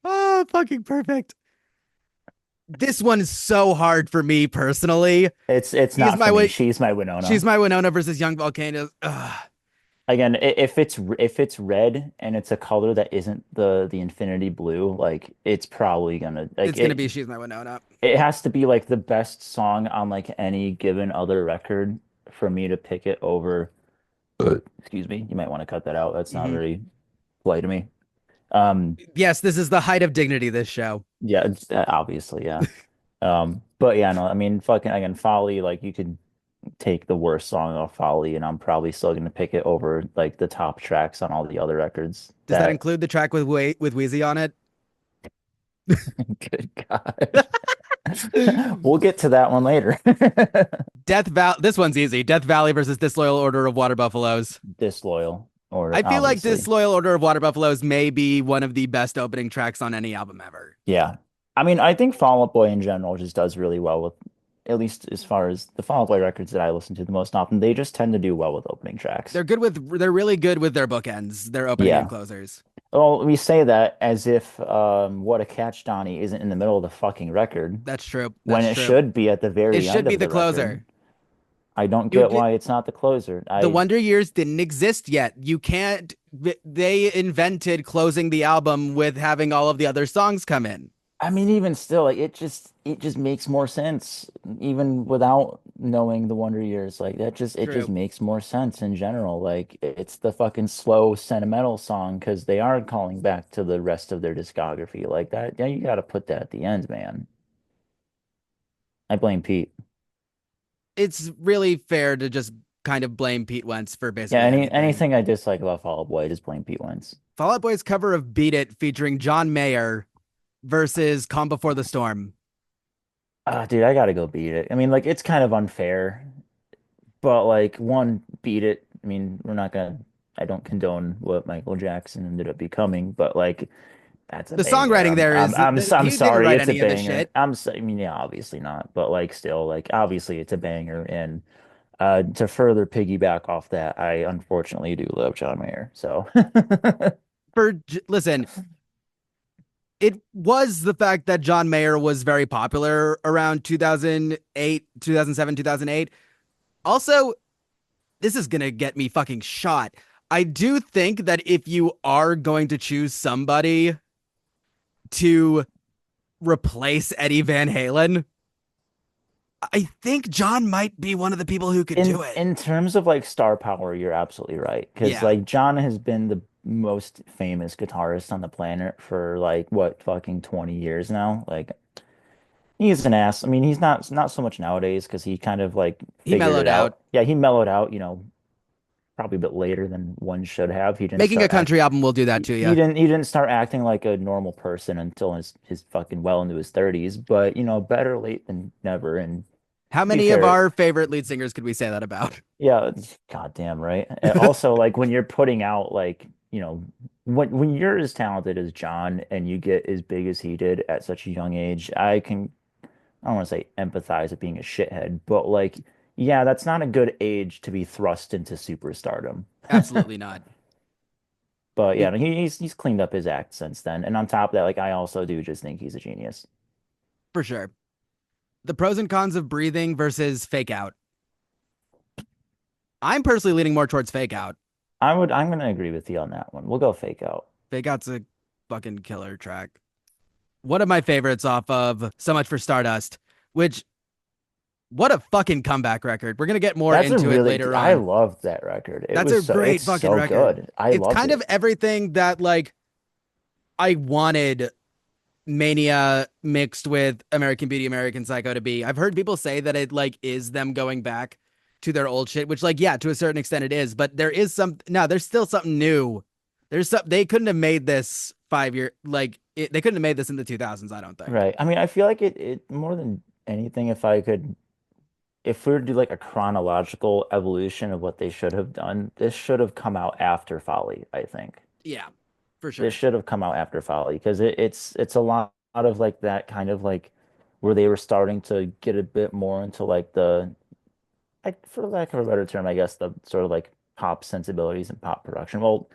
Oh, fucking perfect. This one is so hard for me personally. It's He's not my for me. way. She's my She's Winona. my Winona versus Young Volcanoes. Ugh. Again, if it's red and it's a color that isn't the infinity blue, like it's probably gonna like It's gonna be She's My Winona. it has to be like the best song on like any given other record for me to pick it over. Excuse me, you might want to cut that out. That's not Hmm. very polite to me. Um, Yes, this is the height of dignity. This show. yeah, obviously, yeah. But yeah, no, I mean, fucking again, Folly, like you could take the worst song off Folly, and I'm probably still gonna pick it over like the top tracks on all the other records. Does that include the track with Wheezy on it? Good God. We'll get to that one later. Death Valley. This one's easy. Death Valley versus Disloyal Order of Water Buffaloes. Disloyal, or I feel like obviously. Disloyal Order of Water Buffaloes may be one of the best opening tracks on any album ever. Yeah. I mean, I think Fall Out Boy in general just does really well with, at least as far as the Fall Out Boy records that I listen to the most often, they just tend to do well with opening tracks. They're really good with their bookends, their opening and Yeah. closers. Well, we say that as if What a Catch, Donnie isn't in the middle of the fucking record That's true. when That's it true. should be at the It very should end be of the the record. closer. I don't You get did, why it's not the closer. the Wonder Years didn't exist yet. You can't. They invented closing the album with having all of the other songs come in. I mean, even still, like it just makes more sense, even without knowing the Wonder Years. Like that just it just True. makes more sense in general. Like it's the fucking slow, sentimental song because they are calling back to the rest of their discography. Like that, yeah, you got to put that at the end, man. I blame Pete. It's really fair to just kind of blame Pete Wentz for Yeah, basically anything. anything I dislike about Fall Out Boy, just blame Pete Wentz. Fall Out Boy's cover of Beat It featuring John Mayer versus Calm Before the Storm. Dude, I gotta go beat it. I mean, like it's kind of unfair, but like one, beat it. I mean, we're not gonna. I don't condone what Michael Jackson ended up becoming, but like that's a The banger. songwriting there is I'm he didn't sorry, write it's a any of this banger. shit. I mean, yeah, obviously not, but like still, like obviously it's a banger. And to further piggyback off that, I unfortunately do love John Mayer. So Listen, it was the fact that John Mayer was very popular around 2008, 2007, 2008. Also, this is going to get me fucking shot. I do think that if you are going to choose somebody to replace Eddie Van Halen, I think John might be one of the people who could do it. in terms of like star power, you're absolutely right. Because Yeah. like John has been the most famous guitarist on the planet for like what fucking 20 years now. Like he's an ass. I mean, he's not so much nowadays because he kind of like He figured mellowed it out. out. Yeah, he mellowed out, probably a bit later than one should have. Making a country album will do that to you. He didn't start acting like a normal person until his fucking well into his 30s, but better late than never. And How to be many of fair, our favorite lead singers could we say that about? yeah, it's goddamn right. And also, like when you're putting out like, when you're as talented as John and you get as big as he did at such a young age, I don't want to say empathize with being a shithead, but like, yeah, that's not a good age to be thrust into superstardom. Absolutely not. But yeah, It, no, he's cleaned up his act since then. And on top of that, like I also do just think he's a genius. for sure. The pros and cons of breathing versus fake out. I'm personally leaning more towards fake out. I'm gonna agree with you on that one. We'll go fake out. Fake out's a fucking killer track. One of my favorites off of So Much for Stardust, which what a fucking comeback record. We're gonna get more That's a into it really later I on. loved that record. That's a great It's fucking so record. good. I It's loved kind of it. everything that like I wanted Mania mixed with American Beauty, American Psycho to be. I've heard people say that it like is them going back to their old shit, which like yeah, to a certain extent it is, but there is some no, there's still something new. There's some they couldn't have made this 5 year they couldn't have made this in the 2000s, I don't think. Right. I mean, I feel like it more than anything, if we were to do like a chronological evolution of what they should have done, this should have come out after Folly, I think. Yeah, for This sure. should have come out after Folly because it's a lot of like that kind of like where they were starting to get a bit more into like for lack of a better term, I guess the sort of like pop sensibilities and pop production. Well,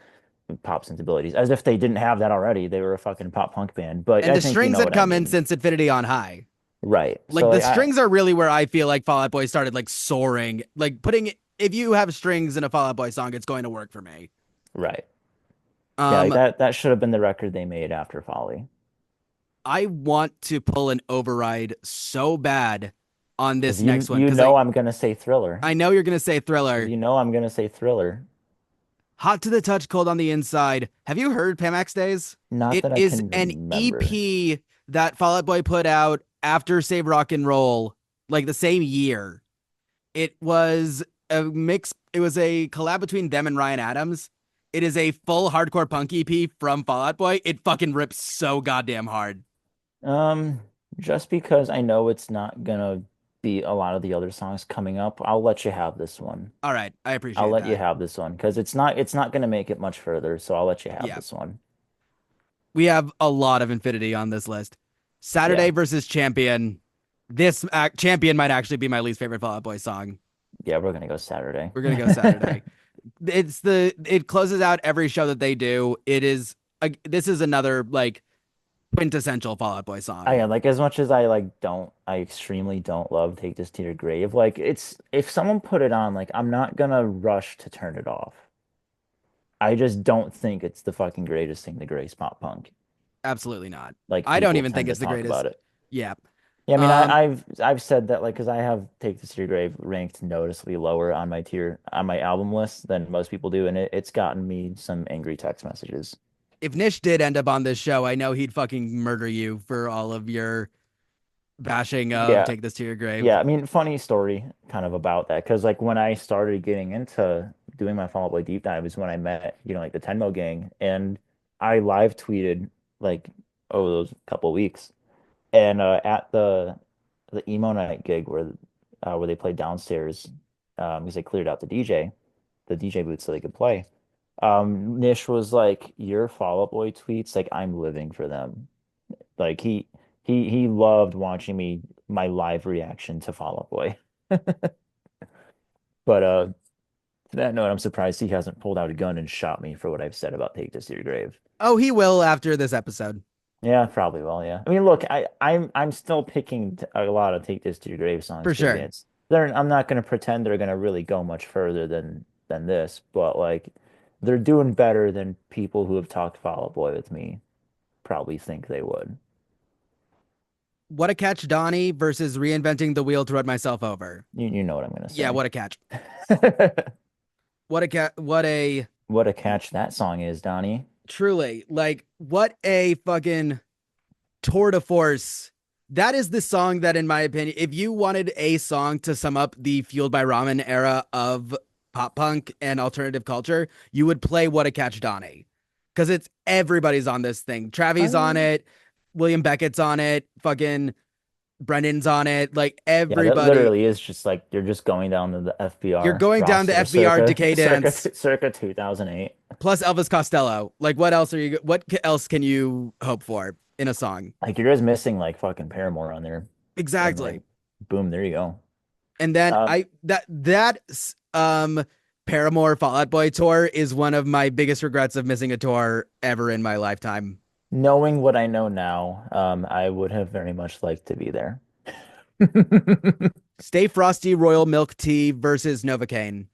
pop sensibilities, as if they didn't have that already. They were a fucking pop punk band, but And I the think you strings know had what I come in mean. since Infinity on High. Right. Like So the like strings are really where I feel like Fall Out Boy started like soaring. Like putting if you have strings in a Fall Out Boy song, it's going to work for me. right. Yeah, like Um, that should have been the record they made after Folly. I want to pull an override so bad on Because this next one you because know I'm gonna say Thriller. I know you're gonna say Because Thriller. you know I'm gonna say Thriller. Hot to the touch, cold on the inside. Have you heard Pamax Days? Not It that I is can an remember. EP that Fall Out Boy put out after Save Rock and Roll, like the same year. It was a mix. It was a collab between them and Ryan Adams. It is a full hardcore punk EP from Fall Out Boy. It fucking rips so goddamn hard. Um, just because I know it's not gonna be a lot of the other songs coming up, I'll let you have this one. All right, I I'll appreciate let you that. have this one because it's not gonna make it much further, so I'll let you have Yeah, this one. we have a lot of Infinity on this list. Saturday Yeah. versus Champion. This Champion might actually be my least favorite Fall Out Boy song. Yeah, we're gonna go Saturday. We're gonna go Saturday. It closes out every show that they do. It is this is another like quintessential Fall Out Boy I song. am like as much as I extremely don't love Take This to Your Grave. Like it's if someone put it on, like I'm not gonna rush to turn it off. I just don't think it's the fucking greatest thing to grace pop punk. Absolutely not. Like I don't people even tend think to it's the talk about greatest. it. Yeah. Yeah, I mean, Um, I've said that like because I have Take This to Your Grave ranked noticeably lower on my tier on my album list than most people do, and it's gotten me some angry text messages. if Nish did end up on this show, I know he'd fucking murder you for all of your bashing of Yeah, Take This to Your Grave. yeah. I mean, funny story kind of about that because like when I started getting into doing my Fall Out Boy deep dive is when I met like the Tenmo gang, and I live tweeted like those couple weeks, and at the emo night gig where they played downstairs because they cleared out the DJ booth so they could play. Nish was like, "Your Fall Out Boy tweets, like I'm living for them." Like he loved watching my live reaction to Fall Out Boy. But to that note, I'm surprised he hasn't pulled out a gun and shot me for what I've said about Take This to Your Grave. Oh, he will after this episode. Yeah, probably will. Yeah. I mean, look, I'm still picking a lot of Take This to Your Grave songs For because sure. it's they're I'm not going to pretend they're going to really go much further than this, but like they're doing better than people who have talked Fall Out Boy with me probably think they would. What a Catch Donnie versus Reinventing the Wheel to Run Myself Over. You know what I'm going to Yeah, say. what a catch. What a What a catch that song is, Donnie. truly like what a fucking tour de force. That is the song that, in my opinion, if you wanted a song to sum up the Fueled by Ramen era of pop punk and alternative culture, you would play What a Catch Donnie. Because it's everybody's on this thing. Travi's on Um, it, William Beckett's on it, fucking Brendan's on it, like yeah, that everybody. literally is just like you're just going down to the You're FBR going down to roster FBR circa Decay Dance circa 2008. plus Elvis Costello. Like, what else are you? What else can you hope for in a song? Like you're just missing like fucking Paramore on there. And like Exactly. boom, there you go. And then Um, that Paramore Fall Out Boy tour is one of my biggest regrets of missing a tour ever in my lifetime. Knowing what I know now, I would have very much liked to be there. Stay Frosty Royal Milk Tea versus Novocaine.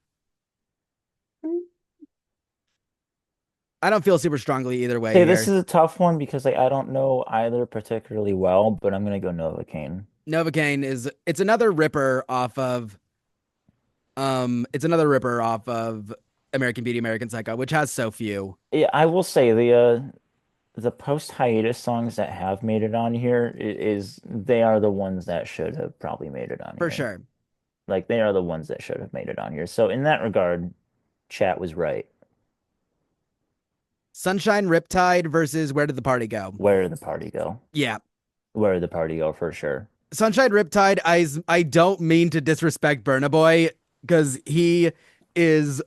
I don't feel super strongly either way Okay, this here. is a tough one because like I don't know either particularly well, but I'm gonna go Novocaine. Novocaine is it's another ripper off of American Beauty, American Psycho, which has so few. Yeah, I will say the post hiatus songs that have made it on here is they are the ones that should have probably made it on For here. sure. Like they are the ones that should have made it on here. So in that regard, chat was right. Sunshine Riptide versus Where Did the Party Go? Where did the party go? Yeah. Where did the party go for sure? Sunshine Riptide, I don't mean to disrespect Burna Boy because he is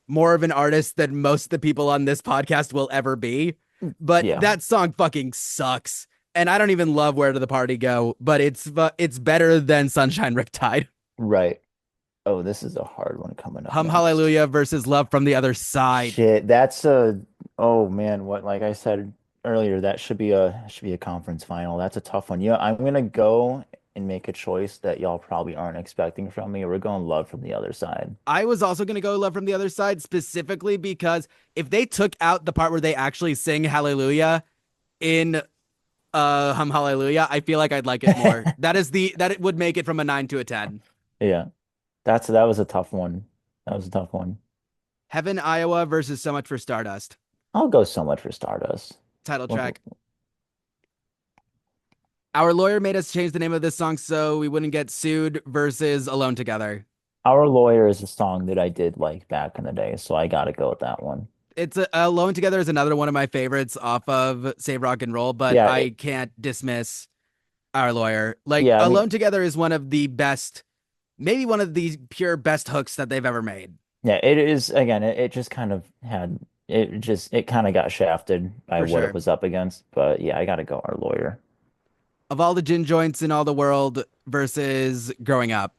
more of an artist than most of the people on this podcast will ever be. But Yeah, that song fucking sucks. And I don't even love Where Did the Party Go, but it's better than Sunshine Riptide. right. Oh, this is a hard one coming up Hum next. Hallelujah versus Love from the Other Side. Shit, oh man, what like I said earlier, that should be a conference final. That's a tough one. Yeah, I'm gonna go and make a choice that y'all probably aren't expecting from me. We're going love from the other side. I was also going to go Love from the Other Side specifically because if they took out the part where they actually sing Hallelujah in Hum Hallelujah, I feel like I'd like it more. That it would make it from a 9 to a 10. Yeah. That was a tough one. That was a tough one. Heaven, Iowa versus So Much for Stardust. I'll go so much for Stardust. Title What- track. Our Lawyer made us change the name of this song so we wouldn't get sued versus Alone Together. Our Lawyer is a song that I did like back in the day, so I gotta go with that one. It's Alone Together is another one of my favorites off of Save Rock and Roll, but Yeah, I can't dismiss Our Lawyer. Like yeah, I mean, Alone Together is one of the best, maybe one of the pure best hooks that they've ever made. yeah, it is again, it just kind of had it kind of got shafted by For what it sure. was up against. But yeah, I gotta go Our Lawyer. Of all the gin joints in all the world versus Growing Up.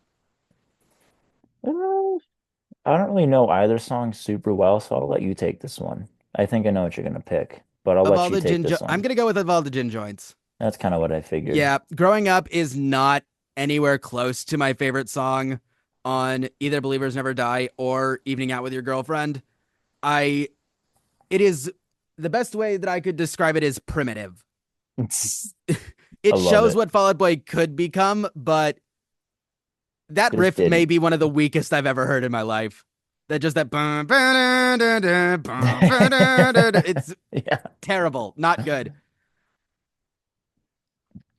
Uh, I don't really know either song super well, so I'll let you take this one. I think I know what you're gonna pick, but I'll Of let all you the take this I'm one. gonna go with Of all the gin joints. That's kind of what I figured. Yeah, Growing Up is not anywhere close to my favorite song on either Believers Never Die or Evening Out with Your Girlfriend. I it is the best way that I could describe it is primitive. I It love shows it. what Fall Out Boy could become, but that Just riff may didn't. be one of the weakest I've ever heard in my life. That just that it's Yeah. terrible, not good.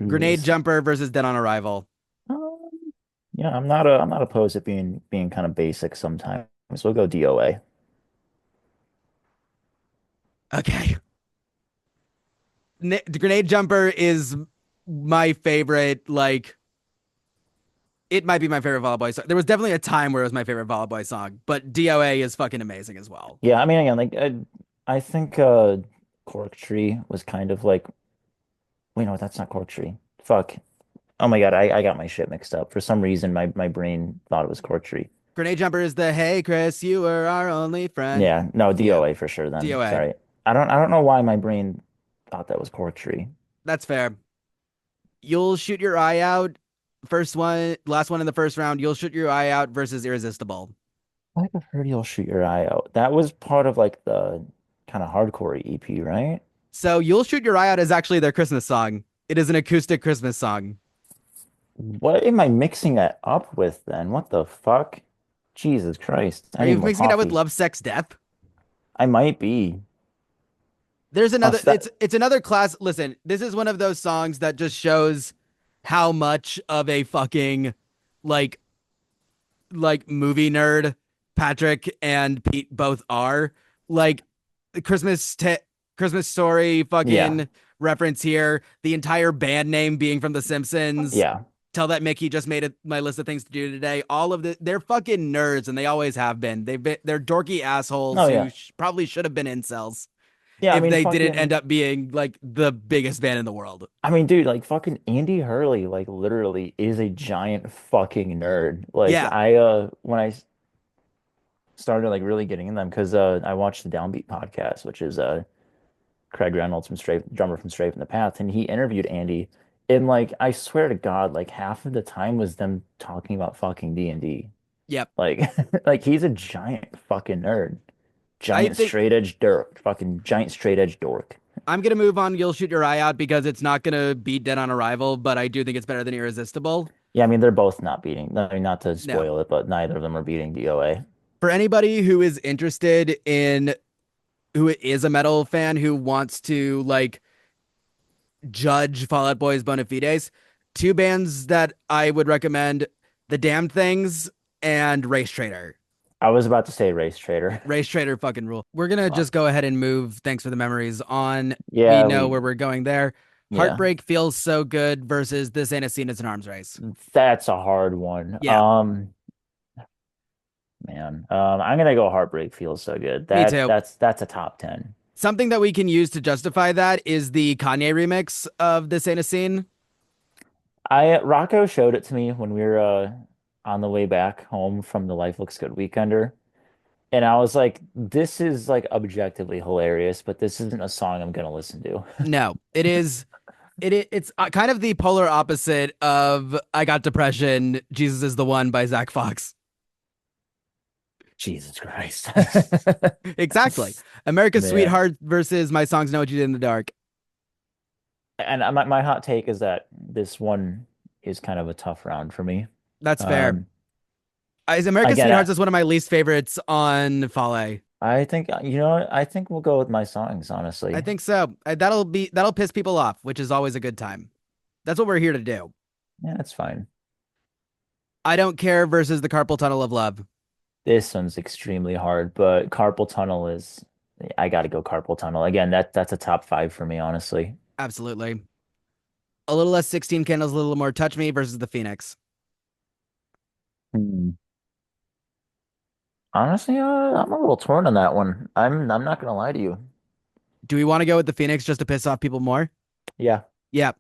Grenade Jesus. Jumper versus Dead on Arrival. Um, yeah, I'm not opposed to being kind of basic sometimes. We'll go DOA. Okay. Grenade Jumper is my favorite, like, it might be my favorite Fall Out Boy song. There was definitely a time where it was my favorite Fall Out Boy song, but DOA is fucking amazing as well. Yeah, I mean again, like I think Cork Tree was kind of like wait, no, that's not Cork Tree. Fuck. Oh my God, I got my shit mixed up. For some reason my brain thought it was Cork Tree. Grenade Jumper is the hey Chris, you were our only friend. Yeah, no, Yeah, DOA for sure then. DOA. Sorry. I don't know why my brain thought that was Cork Tree. That's fair. You'll shoot your eye out. First one, last one in the first round. You'll shoot your eye out versus Irresistible. I've heard you'll shoot your eye out. That was part of like the kind of hardcore EP, right? So You'll Shoot Your Eye Out is actually their Christmas song. It is an acoustic Christmas song. What am I mixing that up with then? What the fuck? Jesus Christ. I Are need you more mixing it up with coffee. Love, Sex, Death? I might be. There's Oh, another. It's another class. Listen, this is one of those songs that just shows how much of a fucking like movie nerd Patrick and Pete both are. Like Christmas Story Yeah. fucking reference here. The entire band name being from The Simpsons. Yeah. Tell that Mickey just made my list of things to do today. All of they're fucking nerds, and they always have been. They're dorky assholes Oh who yeah. probably should have been incels Yeah, I if mean they didn't fucking end up being like the biggest band in the world. I mean dude, like fucking Andy Hurley like literally is a giant fucking nerd. Like Yeah. I when I started like really getting in them because I watched the Downbeat podcast, which is Craig Reynolds from Straight drummer from Straight from the Path, and he interviewed Andy. And like I swear to God, like half of the time was them talking about fucking D&D. Yep. Like like he's a giant fucking nerd. I Giant think straight edge dork. Fucking giant straight edge dork. I'm gonna move on. You'll Shoot Your Eye Out because it's not gonna beat Dead on Arrival, but I do think it's better than Irresistible. Yeah, I mean they're both not beating. I mean, not to No. spoil it, but neither of them are beating DOA. For anybody who is interested in who is a metal fan who wants to like judge Fall Out Boy's bona fides, two bands that I would recommend: The Damned Things and Race Trader. I was about to say Race Trader. Race Trader fucking rule. We're gonna Fuck. just go ahead and move. Thanks for the memories on. We Yeah, know we where we're going there. yeah. Heartbreak Feels So Good versus This Ain't a Scene, It's an Arms Race. That's a hard one. Yeah, Man. I'm gonna go Heartbreak Feels So Good. me too. That's a top 10. Something that we can use to justify that is the Kanye remix of This Ain't a Scene. I Rocco showed it to me when we were on the way back home from the Life Looks Good weekender. And I was like, this is like objectively hilarious, but this isn't a song I'm gonna listen to. No, it is. It's kind of the polar opposite of I Got Depression, Jesus is the One by Zach Fox. Jesus Christ. Exactly. America's Man. Sweetheart versus My Songs Know What You Did in the Dark. And my hot take is that this one is kind of a tough round for me. That's fair. Um, As America's again, Sweethearts is one of my least favorites on Fale. I think you know what? I think we'll go with my songs, I honestly. think so. That'll piss people off, which is always a good time. That's what we're here to do. Yeah, that's fine. I don't care versus the carpal tunnel of love. This one's extremely hard, but carpal tunnel is I gotta go carpal tunnel. Again, that's a top five for me, honestly. Absolutely. A little less 16 candles, a little more touch me versus the Phoenix. Hmm. Honestly, I'm a little torn on that one. I'm not gonna lie to you. Do we want to go with the Phoenix just to piss off people more? Yeah, Yeah.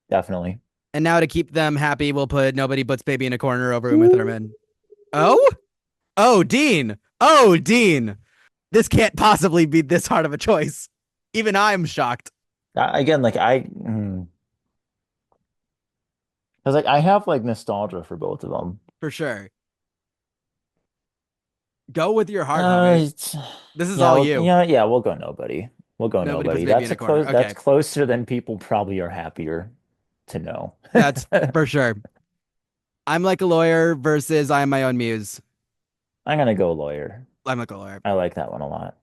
definitely. And now to keep them happy, we'll put Nobody Puts Baby in a Corner over Uma Thurman. Oh? Oh, Dean. Oh, Dean. This can't possibly be this hard of a choice. Even I'm shocked. Again, like because like I have like nostalgia for both of them. For sure. Go with your heart, Uh, homie. it's, This is yeah, all well, you. yeah, we'll go nobody. We'll go Nobody Puts nobody. Baby in a Corner. That's Okay. closer than people probably are happier to know. That's for sure. I'm Like a Lawyer versus I Am My Own Muse. I'm gonna go lawyer. I'm Like a Lawyer. I like that one a lot.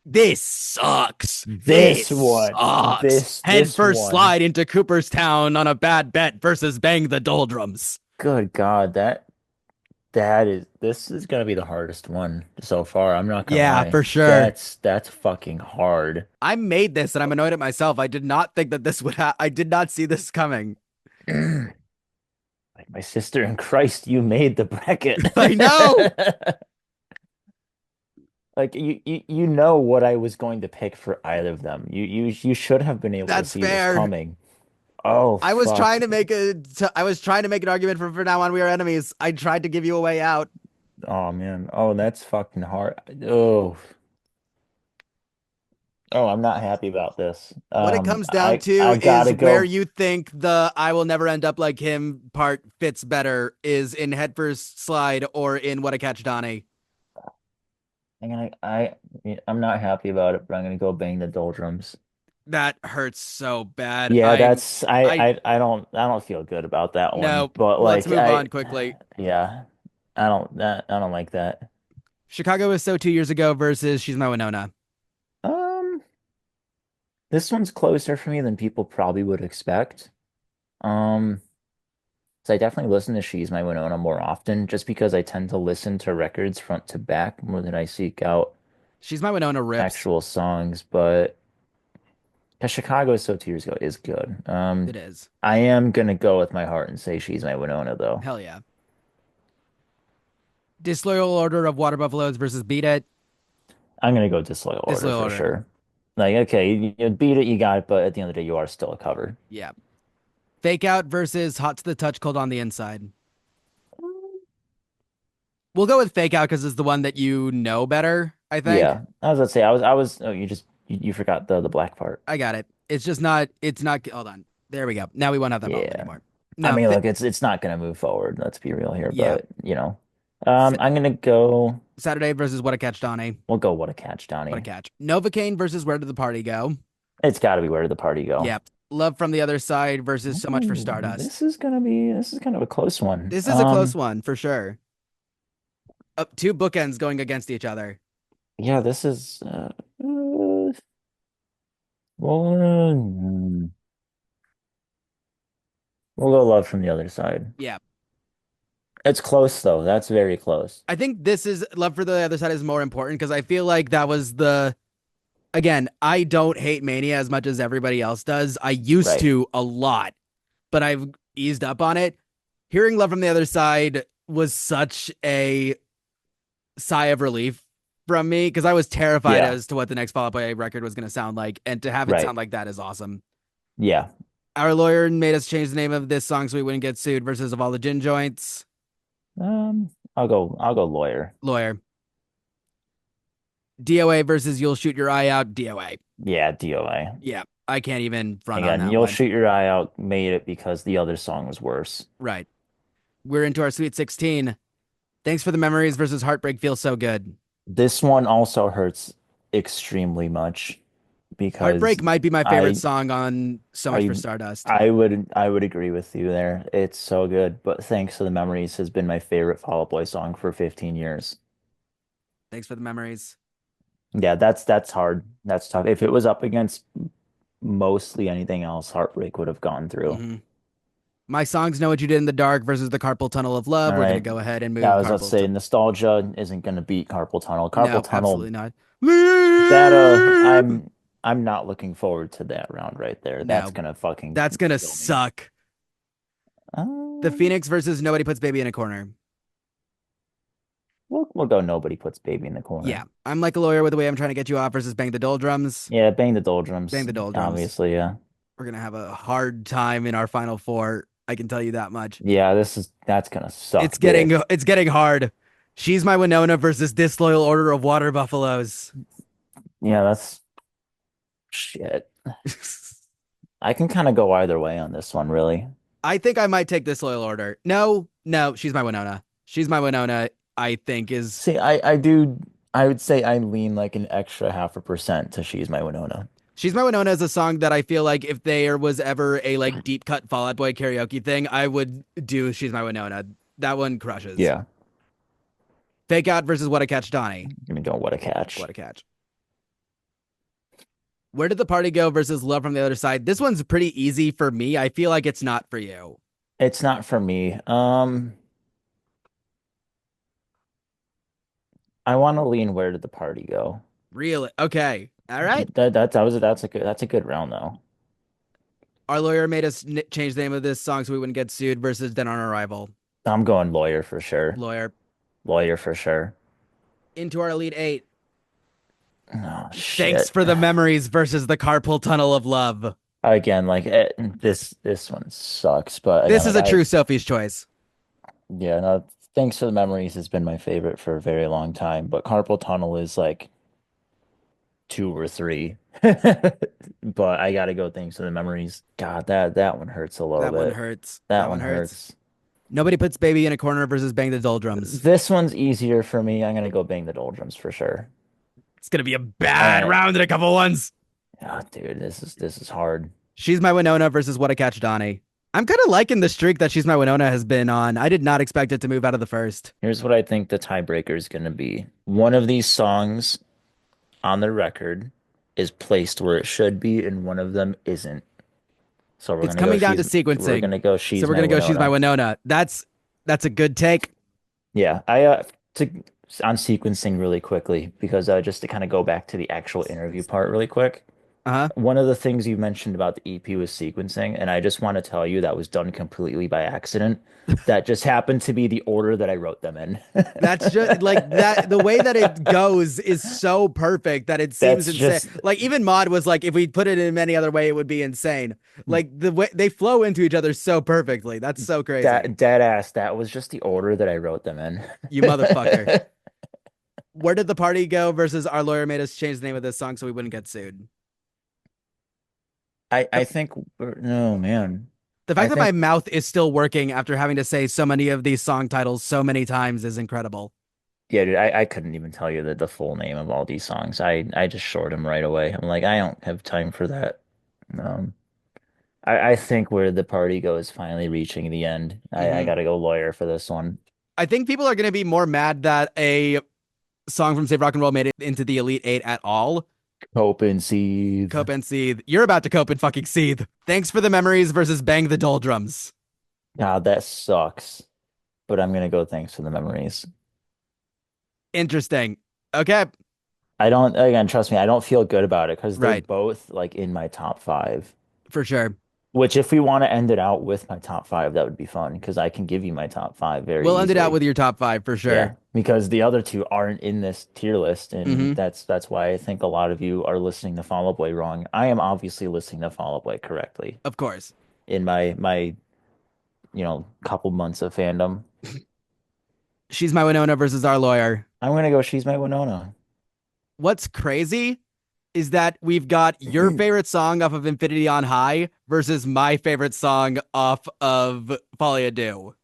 This sucks. This This one, sucks. Head this first one. slide into Cooperstown on a bad bet versus Bang the Doldrums. Good God, this is gonna be the hardest one so far. I'm not gonna Yeah, lie. for sure. That's fucking hard. I made this and I'm annoyed at myself. I did not think that this would I did not see this coming. Like my sister in Christ, you made the bracket. I know. Like you know what I was going to pick for either of them. You should have been able to That's see this fair. coming. Oh I was trying fuck. to make I was trying to make an argument for now on we are enemies. I tried to give you a way out. Oh man. Oh, that's fucking hard. Oh. Oh, I'm not happy about this. What it comes down I to gotta is where go. you think the I will never end up like him part fits better is in Head First Slide or in What a Catch Donnie. I'm not happy about it, but I'm gonna go bang the doldrums. That hurts so bad. Yeah, I I don't feel good about that one. no, But let's like move on quickly. yeah. I don't like that. Chicago is so 2 years ago versus She's My Winona. Um this one's closer for me than people probably would expect. Um so I definitely listen to She's My Winona more often just because I tend to listen to records front to back more than I seek out She's My Winona rips. actual songs, but yeah, Chicago is so 2 years ago is good. It is. I am gonna go with my heart and say She's My Winona though. Hell yeah. Disloyal Order of Water Buffaloes versus Beat It. I'm gonna go Disloyal Order Disloyal for Order. sure. Like, okay, you beat it, you got it, but at the end of the day, you are still a cover. Yeah. Fake Out versus Hot to the Touch, Cold on the Inside. We'll go with Fake Out because it's the one that you know better, I think. Yeah, I was gonna say, oh, you forgot the black part. I got it. It's not, hold on. There we go. Now we won't have that problem Yeah, anymore. I No, mean, look, it's not gonna move forward. Let's be real here, yeah. but you know, Sa- I'm gonna go. Saturday versus What a Catch Donnie. We'll go What a Catch, What a Donnie. Catch. Novocaine versus Where Did the Party Go? It's got to be Where Did the Party Go? Yep. Love from the Other Side versus So Much for Ooh, Stardust. this is kind of a close one. This is a close one for sure. Two bookends going against each other. Yeah, this is well, we'll go Love from the Other Side. Yeah. It's close though. That's very close. I think this is Love for the Other Side is more important because I feel like that was the again, I don't hate Mania as much as everybody else does. I used Right. to a lot, but I've eased up on it. Hearing Love from the Other Side was such a sigh of relief from me because I was terrified Yeah. as to what the next Fall Out Boy record was going to sound like, and to have it Right. sound like that is awesome. Yeah. Our lawyer made us change the name of this song so we wouldn't get sued versus Of All the Gin Joints. I'll go Lawyer. Lawyer. DOA versus You'll Shoot Your Eye Out. DOA. Yeah, DOA. Yeah, I can't even front on Again, that You'll one. Shoot Your Eye Out made it because the other song was worse. Right. We're into our Sweet 16. Thanks for the Memories versus Heartbreak Feels So Good. This one also hurts extremely much because Heartbreak might be my favorite I song on So Much I for Stardust. I would agree with you there. It's so good, but Thanks to the Memories has been my favorite Fall Out Boy song for 15 years. Thanks for the Memories. Yeah, that's hard. That's tough. If it was up against mostly anything else Heartbreak would have gone through. Hmm. My songs Know What You Did in the Dark versus the Carpal Tunnel of Love. All We're going to right. go ahead and Yeah, I move was about to Carpal say Tunnel. nostalgia isn't going to beat Carpal Tunnel. Carpal No, Tunnel, absolutely not. that Leave! I'm not looking forward to that round right there. That's No, gonna fucking that's going to kill me. suck. The Um, Phoenix versus Nobody Puts Baby in a Corner. we'll go nobody puts baby in the Yeah, corner. I'm like a lawyer with the way I'm trying to get you off versus Bang the Doldrums. Yeah, bang the Bang doldrums, the Doldrums. obviously, yeah. We're going to have a hard time in our final four. I can tell you that much. Yeah, that's gonna It's suck getting dick. it's getting hard. She's My Winona versus Disloyal Order of Water Buffaloes. Yeah, that's shit. I can kind of go either way on this one, really. I think I might take Disloyal Order. No, no, She's My Winona. She's My Winona, I think is See, I would say I lean like an extra 0.5% to She's My Winona. She's My Winona is a song that I feel like if there was ever a like deep cut Fall Out Boy karaoke thing, I would do She's My Winona. That one crushes. Yeah, Fake Out versus What a Catch Donnie. gonna go what a What catch. a catch. Where did the party go versus Love from the Other Side? This one's pretty easy for me. I feel like it's not for you. It's not for me. I want to lean where did the party go? Really? Okay. All right. That's a good round though. Our lawyer made us change the name of this song so we wouldn't get sued versus Dead on Arrival. I'm going lawyer for sure. Lawyer. Lawyer for sure. Into our Elite Eight. Oh Thanks shit. for the memories versus the Carpool Tunnel of Love. Again, like this one sucks, but again, This is like a true Sophie's choice. yeah, no, thanks for the memories has been my favorite for a very long time, but Carpal Tunnel is like two or three. But I gotta go thanks to the memories. God, that one hurts a little That one bit. hurts. That That one one hurts. hurts. Nobody puts Baby in a Corner versus Bang the Doldrums. This one's easier for me. I'm gonna go bang the doldrums for sure. It's going to be a All bad right. round in a couple ones. Oh, dude, this is hard. She's My Winona versus What a Catch Donnie. I'm kind of liking the streak that She's My Winona has been on. I did not expect it to move out of the first. Here's what I think the tiebreaker is gonna be. One of these songs on the record is placed where it should be, and one of them isn't. So It's coming down to we're sequencing. gonna go So she's we're my going to go She's My Winona. Winona. That's a good take. Yeah, I to on sequencing really quickly because just to kind of go back to the actual interview part really quick. Uh-huh. One of the things you mentioned about the EP was sequencing, and I just want to tell you that was done completely by accident. That just happened to be the order that I wrote them in. That's just like that. The way that it goes is so perfect that it seems That's insane. just Like even Mod was like, if we put it in any other way, it would be insane. Like the way they flow into each other so perfectly. That's so crazy. that dead ass. That was just the order that I wrote them in. You motherfucker. Where did the party go versus our lawyer made us change the name of this song so we wouldn't get sued? The, I think no man. the I fact that my think mouth is still working after having to say so many of these song titles so many times is incredible. yeah, dude, I couldn't even tell you the full name of all these songs. I just short them right away. I'm like, I don't have time for that. Um, I think where the party goes finally reaching the end. I Hmm. gotta go lawyer for this one. I think people are going to be more mad that a song from Save Rock and Roll made it into the Elite Eight at all. Hope and seethe. Cope and seethe. You're about to cope and fucking seethe. Thanks for the memories versus Bang the Doldrums. God, that sucks. But I'm gonna go thanks for the memories. Interesting. Okay. I don't, again, trust me, I don't feel good about it because they're Right. both like in my top five. For sure. Which, if we want to end it out with my top five, that would be fun because I can give you my top five very We'll end it out easily. with your top five for Yeah, sure. because the other two aren't in this tier list, and Hmm. that's why I think a lot of you are listening to Fall Out Boy wrong. I am obviously listening to Fall Out Boy correctly Of course. in my couple months of fandom. She's My Winona versus our lawyer. I'm gonna go. She's my Winona. What's crazy is that we've got your favorite song off of Infinity on High versus my favorite song off of Folie à Deux.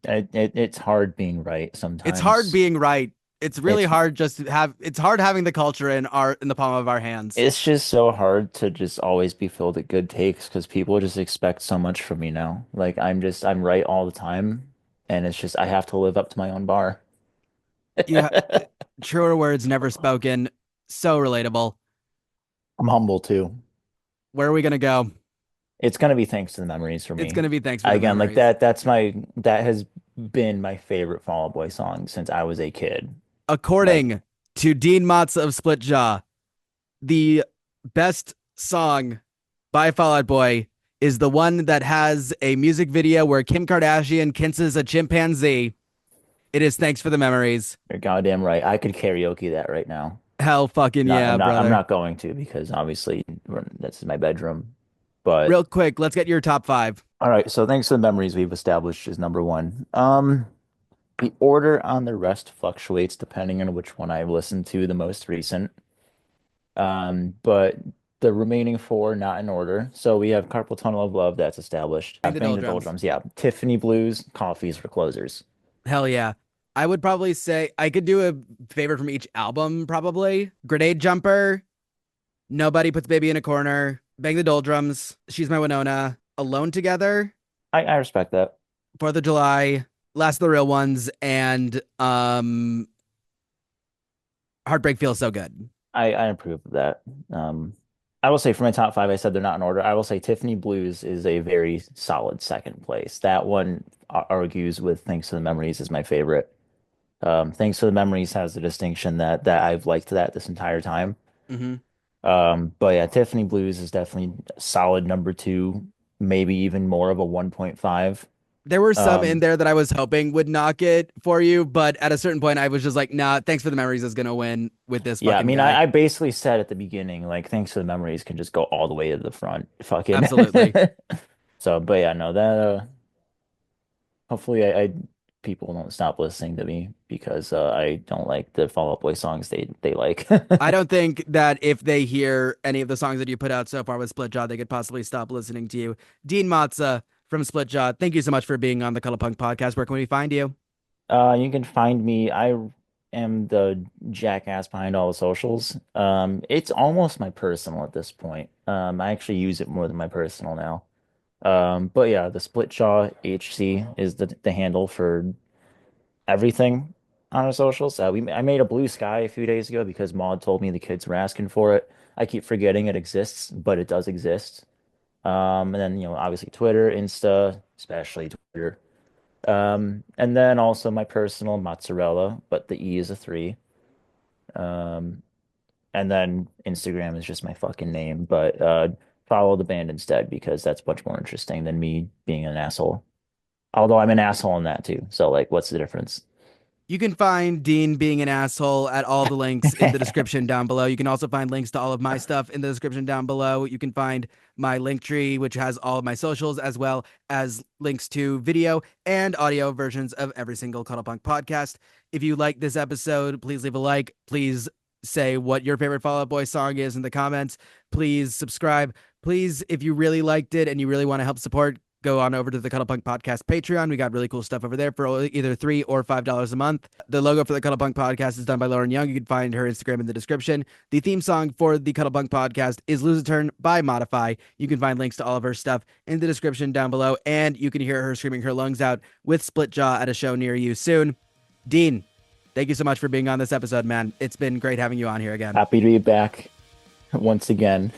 It's hard being right It's hard sometimes. being right. It's really It's hard just to have it's hard having the culture in the palm of our hands. it's just so hard to just always be filled with good takes because people just expect so much from me now. Like I'm right all the time, and it's just I have to live up to my own bar. Yeah, truer words never spoken. So relatable. I'm humble too. Where are we gonna go? It's gonna be Thanks to the Memories for It's me. gonna be Thanks for the Again, like Memories. that has been my favorite Fall Out Boy song since I was a kid. Like, According to Dean Matza of Splitjaw, the best song by Fall Out Boy is the one that has a music video where Kim Kardashian kisses a chimpanzee. It is Thanks for the Memories. you're goddamn right. I could karaoke that right now. Hell fucking Not, yeah, I'm brother. not going to because obviously that's in my bedroom. But Real quick, let's get your top five. all right, so Thanks to the Memories we've established is number one. The order on the rest fluctuates depending on which one I've listened to the most recent. But the remaining four not in order. So we have Carpal Tunnel of Love that's established. Bang the Bang the Doldrums. Doldrums, yeah. Tiffany Blues, Coffees for closers. Hell yeah. I would probably say I could do a favorite from each album, probably. Grenade Jumper, Nobody Puts Baby in a Corner, Bang the Doldrums, She's My Winona, Alone Together, I respect that. 4th of July, Last of the Real Ones, and Heartbreak Feels So Good. I approve of that. Um, I will say for my top five, I said they're not in order. I will say Tiffany Blues is a very solid second place. That one argues with Thanks to the Memories is my favorite. Thanks to the Memories has the distinction that I've liked that this entire time. Mm-hmm. But yeah, Tiffany Blues is definitely a solid number two, maybe even more of a 1.5. There were some in Um, there that I was hoping would knock it for you, but at a certain point, I was just like, nah, Thanks for the Memories is going to win with this yeah, I fucking mean, guy. I basically said at the beginning, like, Thanks to the Memories can just go all the way to the front. Fucking. Absolutely. So, but yeah, no, that hopefully I people don't stop listening to me because I don't like the Fall Out Boy songs they like. I don't think that if they hear any of the songs that you put out so far with Splitjaw, they could possibly stop listening to you. Dean Matza from Splitjaw, thank you so much for being on the Cuddlepunk podcast. Where can we find you? You can find me. I am the jackass behind all the socials. It's almost my personal at this point. I actually use it more than my personal now. But yeah, the Splitjaw HC is the handle for everything on our socials. I made a blue sky a few days ago because Maud told me the kids were asking for it. I keep forgetting it exists, but it does exist. And then obviously Twitter, Insta, especially Twitter. And then also my personal mozzarella, but the E is a three. Um, and then Instagram is just my fucking name, but follow the band instead because that's much more interesting than me being an asshole. Although I'm an asshole in that too. So like, what's the difference? You can find Dean being an asshole at all the links in the description down below. You can also find links to all of my stuff in the description down below. You can find my link tree, which has all of my socials, as well as links to video and audio versions of every single Cuddlepunk podcast. If you like this episode, please leave a like. Please say what your favorite Fall Out Boy song is in the comments. Please subscribe. Please, if you really liked it and you really want to help support, go on over to the Cuddlepunk Podcast Patreon. We got really cool stuff over there for either $3 or $5 a month. The logo for the Cuddlepunk Podcast is done by Lauren Young. You can find her Instagram in the description. The theme song for the Cuddlepunk Podcast is Lose a Turn by Modify. You can find links to all of her stuff in the description down below, and you can hear her screaming her lungs out with Splitjaw at a show near you soon. Dean, thank you so much for being on this episode, man. It's been great having you on here again. Happy to be back once again.